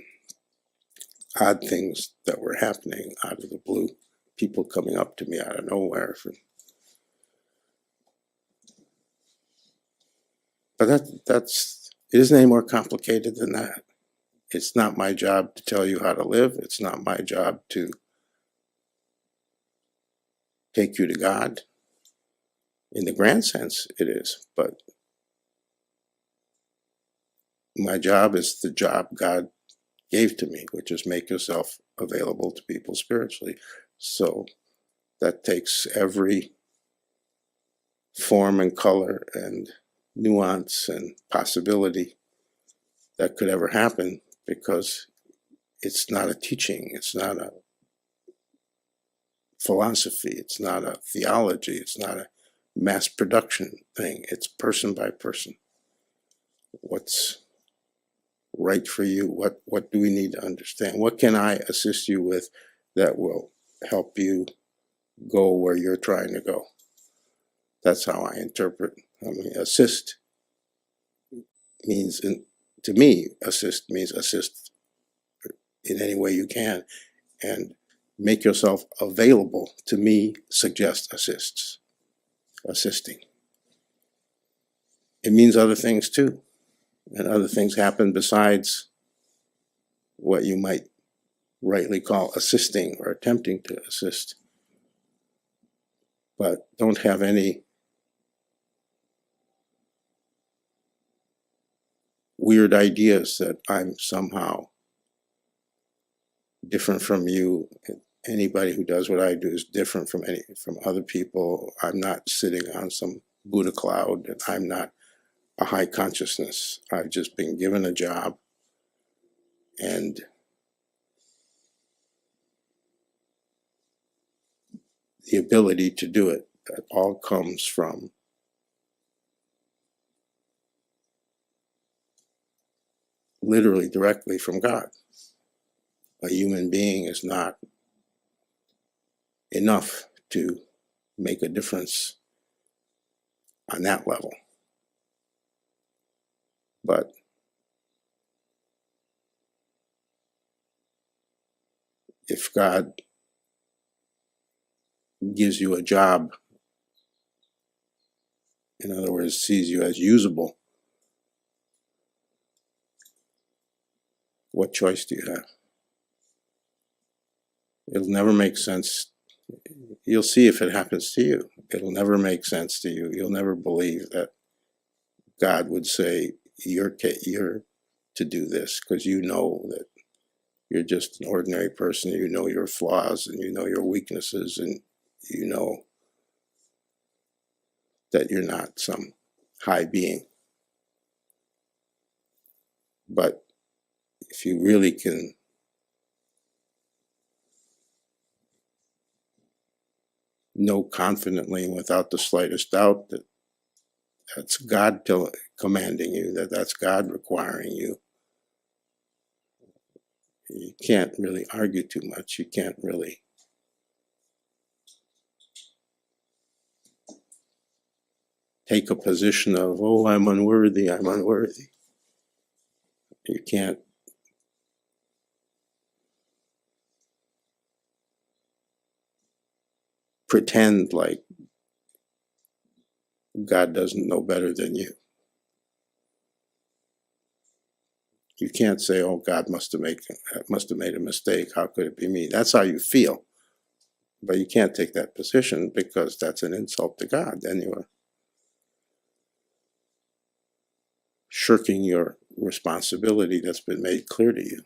odd things that were happening out of the blue, people coming up to me out of nowhere. But it isn't any more complicated than that. It's not my job to tell you how to live. It's not my job to take you to God. In the grand sense, it is, but my job is the job God gave to me, which is make yourself available to people spiritually. So that takes every form and color and nuance and possibility that could ever happen, because it's not a teaching, it's not a philosophy, it's not a theology, it's not a mass production thing. It's person by person. What's right for you? What do we need to understand? What can I assist you with that will help you go where you're trying to go? That's how I interpret. I mean, assist means, to me, assist means assist in any way you can, and make yourself available to me suggests assisting. It means other things too, and other things happen besides what you might rightly call assisting or attempting to assist. But don't have any weird ideas that I'm somehow different from you. Anybody who does what I do is different from other people. I'm not sitting on some Buddha cloud, and I'm not a high consciousness. I've just been given a job, and the ability to do it. That all comes from literally directly from God. A human being is not enough to make a difference on that level. But if God gives you a job, in other words, sees you as usable, what choice do you have? It'll never make sense. You'll see if it happens to you. It'll never make sense to you. You'll never believe that God would say, you're to do this, because you know that you're just an ordinary person. You know your flaws, and you know your weaknesses, and you know that you're not some high being. But if you really can know confidently and without the slightest doubt that that's God commanding you, that's God requiring you, you can't really argue too much. You can't really take a position of, oh, I'm unworthy, I'm unworthy. You can't pretend like God doesn't know better than you. You can't say, oh, God must have made a mistake. How could it be me? That's how you feel. But you can't take that position, because that's an insult to God. Then you're shirking your responsibility that's been made clear to you.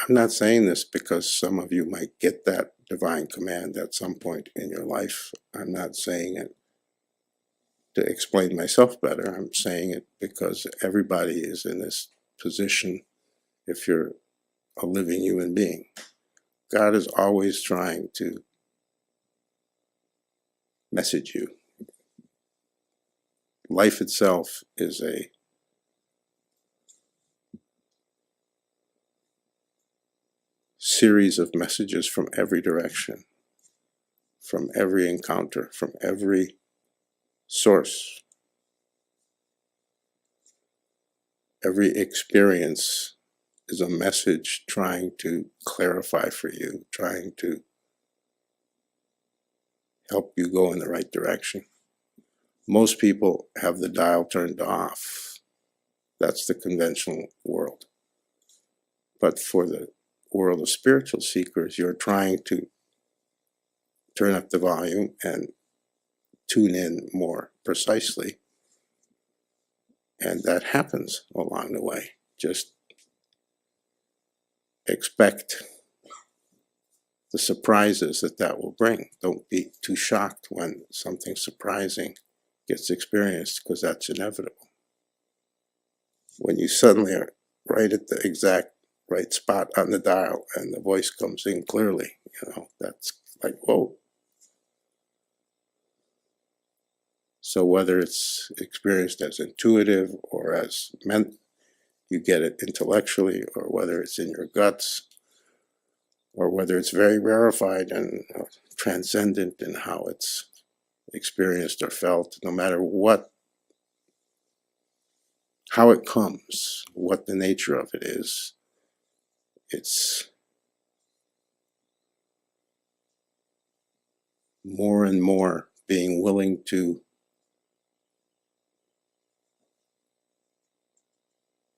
I'm not saying this because some of you might get that divine command at some point in your life. I'm not saying it to explain myself better. I'm saying it because everybody is in this position if you're a living human being. God is always trying to message you. Life itself is a series of messages from every direction, from every encounter, from every source. Every experience is a message trying to clarify for you, trying to help you go in the right direction. Most people have the dial turned off. That's the conventional world. But for the world of spiritual seekers, you're trying to turn up the volume and tune in more precisely. And that happens along the way. Just expect the surprises that will bring. Don't be too shocked when something surprising gets experienced, because that's inevitable. When you suddenly are right at the exact right spot on the dial and the voice comes in clearly, that's like, whoa. So whether it's experienced as intuitive or as meant, you get it intellectually, or whether it's in your guts, or whether it's very rarefied and transcendent in how it's experienced or felt, no matter how it comes, what the nature of it is, it's more and more being willing to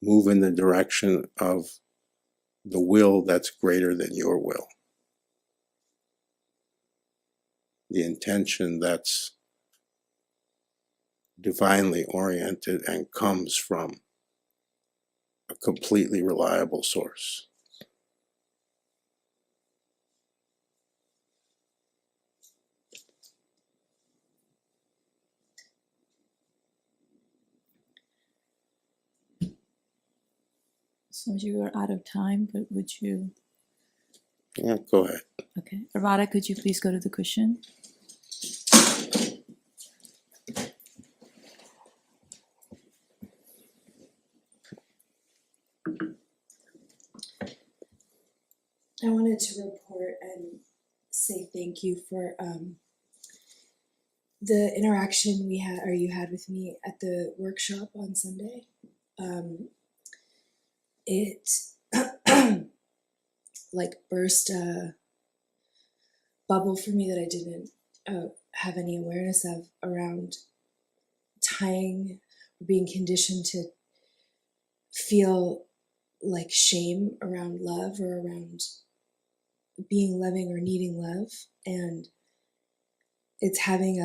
move in the direction of the will that's greater than your will. The intention that's divinely oriented and comes from a completely reliable source. So you are out of time, but would you? Yeah, go ahead. Okay. Arvada, could you please go to the cushion? I wanted to report and say thank you for the interaction we had, or you had with me at the workshop on Sunday. It like burst a bubble for me that I didn't have any awareness of, around tying, being conditioned to feel like shame around love, or around being loving or needing love, and it's having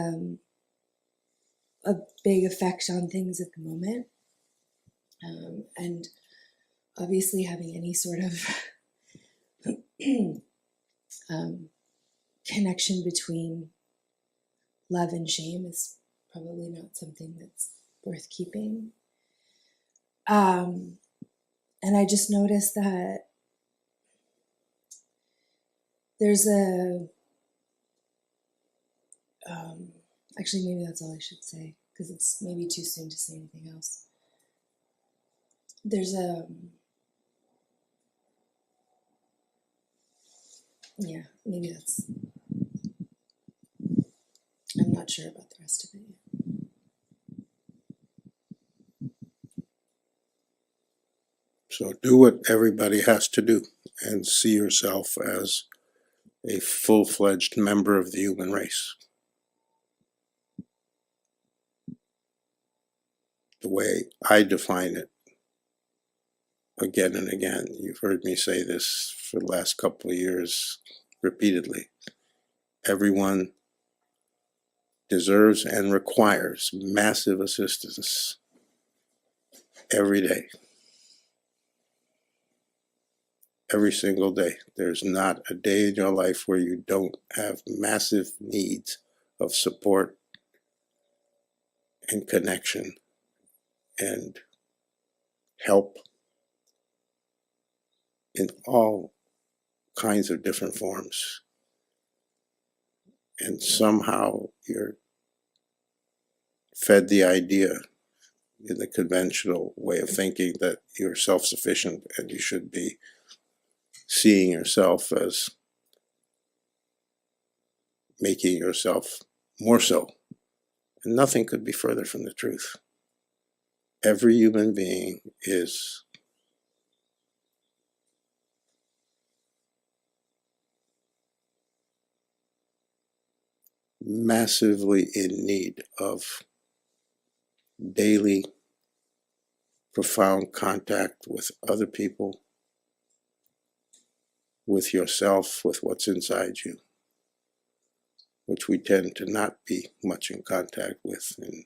a big effect on things at the moment, and obviously having any sort of connection between love and shame is probably not something that's worth keeping. And I just noticed that there's actually, maybe that's all I should say, because it's maybe too soon to say anything else. There's yeah, maybe that's, I'm not sure about the rest of it yet. So do what everybody has to do and see yourself as a full-fledged member of the human race. The way I define it, again and again, you've heard me say this for the last couple of years repeatedly, everyone deserves and requires massive assistance every day. Every single day. There's not a day in your life where you don't have massive needs of support and connection and help in all kinds of different forms. And somehow you're fed the idea in the conventional way of thinking that you're self-sufficient and you should be seeing yourself as making yourself more so. And nothing could be further from the truth. Every human being is massively in need of daily, profound contact with other people, with yourself, with what's inside you, which we tend to not be much in contact with in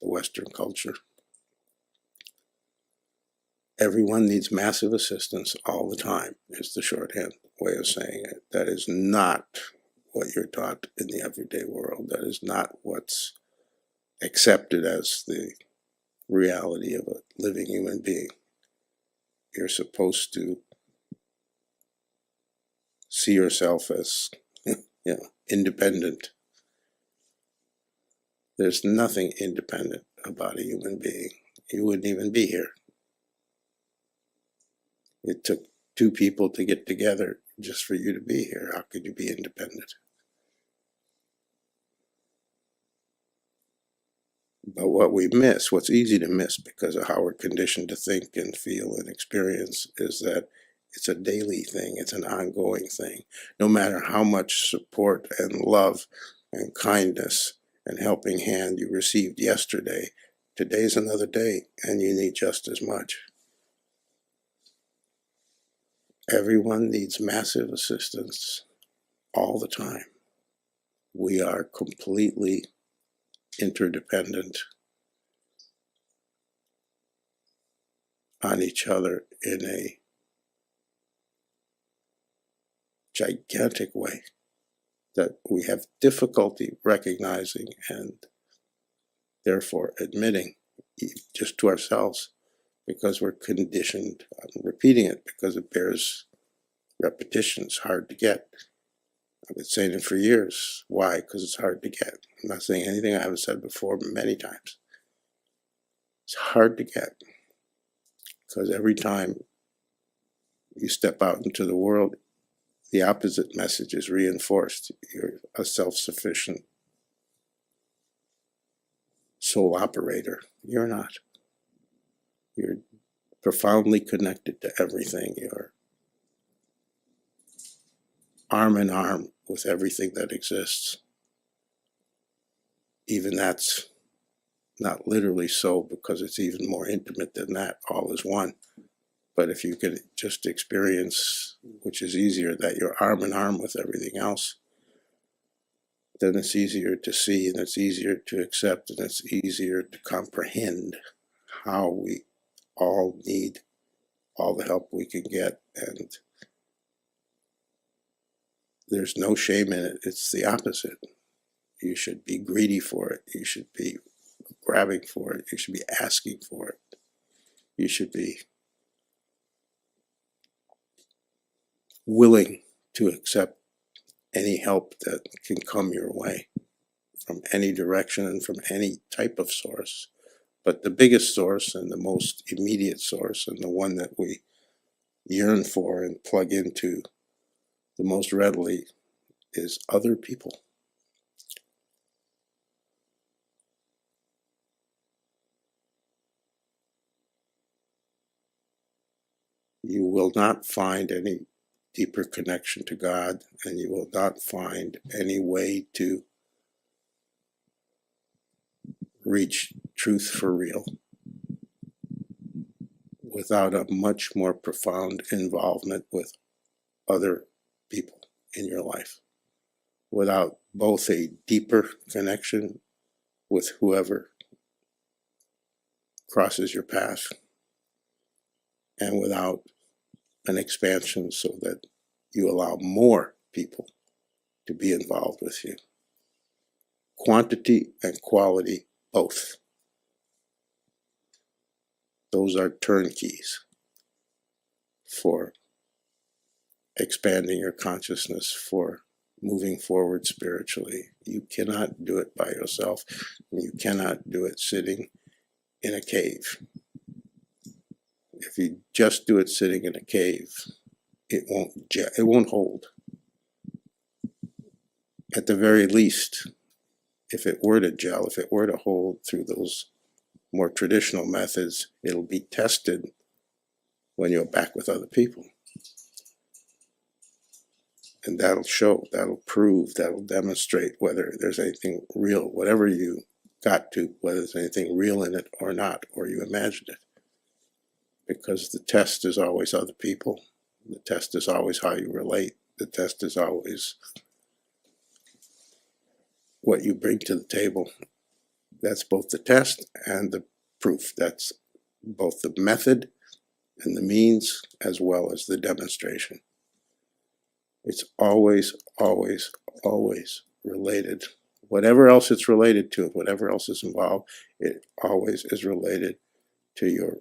the Western culture. Everyone needs massive assistance all the time, is the shorthand way of saying it. That is not what you're taught in the everyday world. That is not what's accepted as the reality of a living human being. You're supposed to see yourself as, independent. There's nothing independent about a human being. You wouldn't even be here. It took two people to get together just for you to be here. How could you be independent? But what we miss, what's easy to miss because of how we're conditioned to think and feel and experience, is that it's a daily thing. It's an ongoing thing. No matter how much support and love and kindness and helping hand you received yesterday, today's another day and you need just as much. Everyone needs massive assistance all the time. We are completely interdependent on each other in a gigantic way that we have difficulty recognizing and therefore admitting just to ourselves, because we're conditioned on repeating it because it bears repetition. It's hard to get. I've been saying it for years. Why? Because it's hard to get. I'm not saying anything I haven't said before many times. It's hard to get because every time you step out into the world, the opposite message is reinforced. You're a self-sufficient sole operator. You're not. You're profoundly connected to everything. You're arm in arm with everything that exists. Even that's not literally so, because it's even more intimate than that. All is one. But if you could just experience, which is easier, that you're arm in arm with everything else, then it's easier to see, and it's easier to accept, and it's easier to comprehend how we all need all the help we can get. And there's no shame in it. It's the opposite. You should be greedy for it. You should be grabbing for it. You should be asking for it. You should be willing to accept any help that can come your way from any direction and from any type of source. But the biggest source and the most immediate source, and the one that we yearn for and plug into the most readily, is other people. You will not find any deeper connection to God, and you will not find any way to reach truth for real without a much more profound involvement with other people in your life, without both a deeper connection with whoever crosses your path and without an expansion so that you allow more people to be involved with you. Quantity and quality, both. Those are turnkeys for expanding your consciousness, for moving forward spiritually. You cannot do it by yourself. You cannot do it sitting in a cave. If you just do it sitting in a cave, it won't hold. At the very least, if it were to gel, if it were to hold through those more traditional methods, it'll be tested when you're back with other people. And that'll show, that'll prove, that'll demonstrate whether there's anything real, whatever you got to, whether there's anything real in it or not, or you imagined it. Because the test is always other people. The test is always how you relate. The test is always what you bring to the table. That's both the test and the proof. That's both the method and the means as well as the demonstration. It's always, always, always related. Whatever else it's related to, whatever else is involved, it always is related to your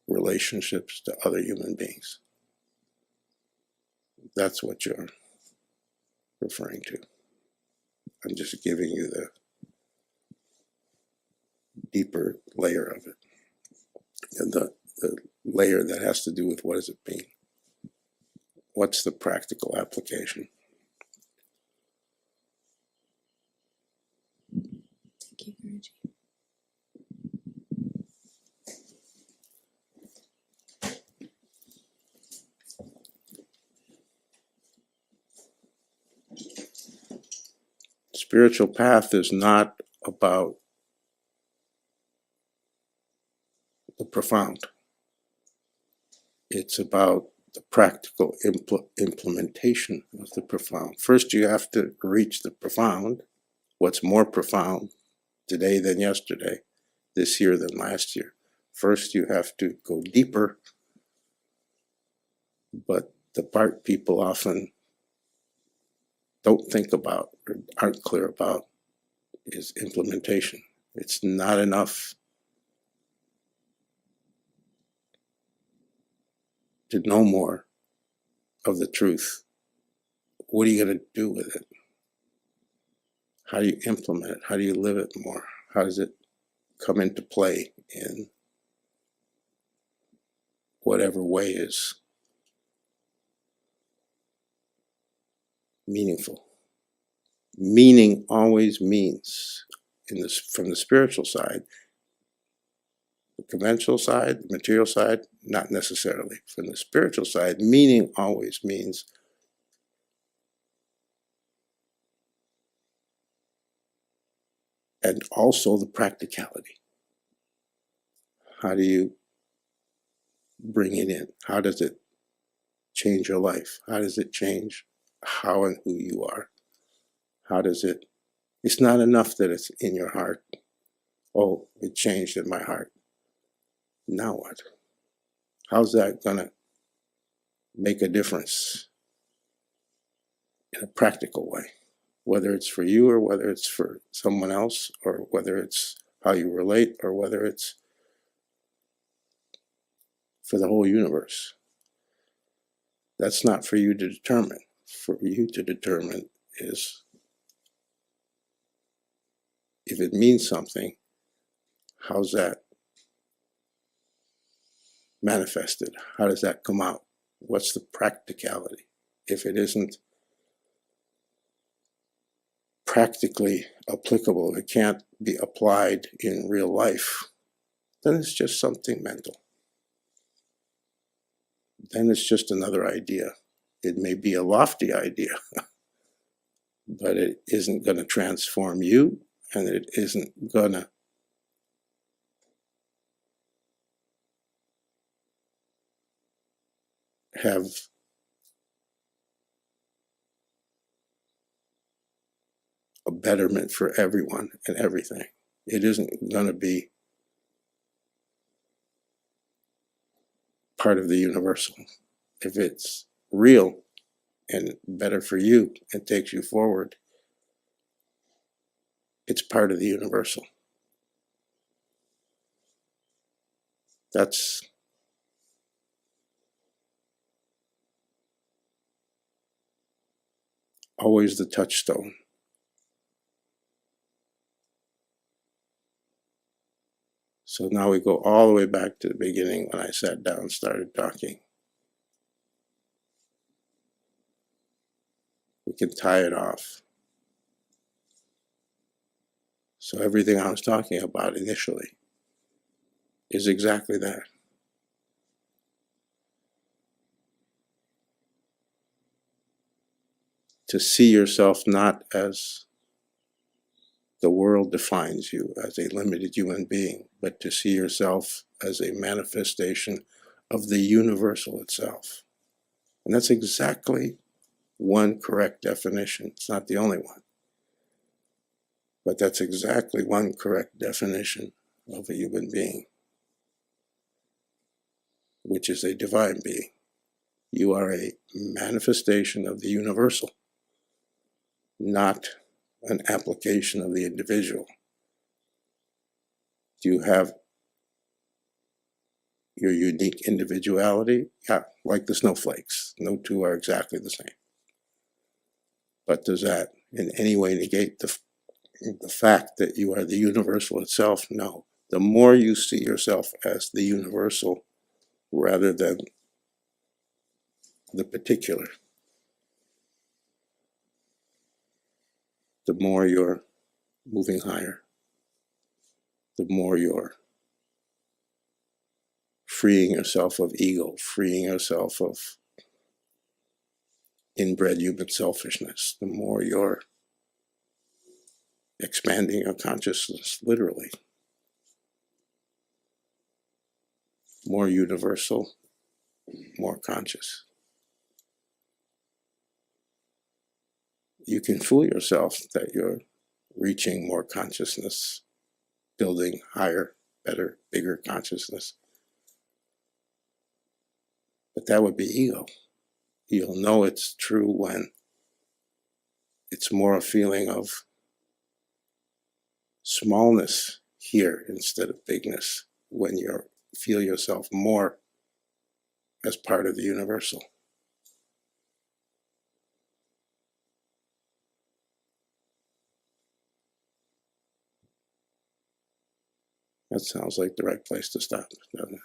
relationships to other human beings. That's what you're referring to. I'm just giving you the deeper layer of it. And the layer that has to do with what does it mean? What's the practical application? Thank you, Guruji. Spiritual path is not about the profound. It's about the practical implementation of the profound. First, you have to reach the profound. What's more profound today than yesterday, this year than last year? First, you have to go deeper. But the part people often don't think about or aren't clear about is implementation. It's not enough to know more of the truth. What are you going to do with it? How do you implement it? How do you live it more? How does it come into play in whatever way is meaningful? Meaning always means, from the spiritual side, the conventional side, the material side, not necessarily. From the spiritual side, meaning always means and also the practicality. How do you bring it in? How does it change your life? How does it change how and who you are? How does it, it's not enough that it's in your heart. Oh, it changed in my heart. Now what? How's that gonna make a difference in a practical way? Whether it's for you or whether it's for someone else, or whether it's how you relate, or whether it's for the whole universe. That's not for you to determine. For you to determine is, if it means something, how's that manifested? How does that come out? What's the practicality? If it isn't practically applicable, if it can't be applied in real life, then it's just something mental. Then it's just another idea. It may be a lofty idea, but it isn't going to transform you, and it isn't going to have a betterment for everyone and everything. It isn't going to be part of the universal. If it's real and better for you and takes you forward, it's part of the universal. That's always the touchstone. So now we go all the way back to the beginning when I sat down and started talking. We can tie it off. So everything I was talking about initially is exactly that. To see yourself not as the world defines you, as a limited human being, but to see yourself as a manifestation of the universal itself. And that's exactly one correct definition. It's not the only one. But that's exactly one correct definition of a human being, which is a divine being. You are a manifestation of the universal, not an application of the individual. Do you have your unique individuality? Yeah, like the snowflakes. No two are exactly the same. But does that in any way negate the fact that you are the universal itself? No. The more you see yourself as the universal rather than the particular, the more you're moving higher, the more you're freeing yourself of ego, freeing yourself of inbred human selfishness, the more you're expanding your consciousness, literally. More universal, more conscious. You can fool yourself that you're reaching more consciousness, building higher, better, bigger consciousness. But that would be ego. You'll know it's true when it's more a feeling of smallness here instead of bigness, when you feel yourself more as part of the universal. That sounds like the right place to stop, doesn't it?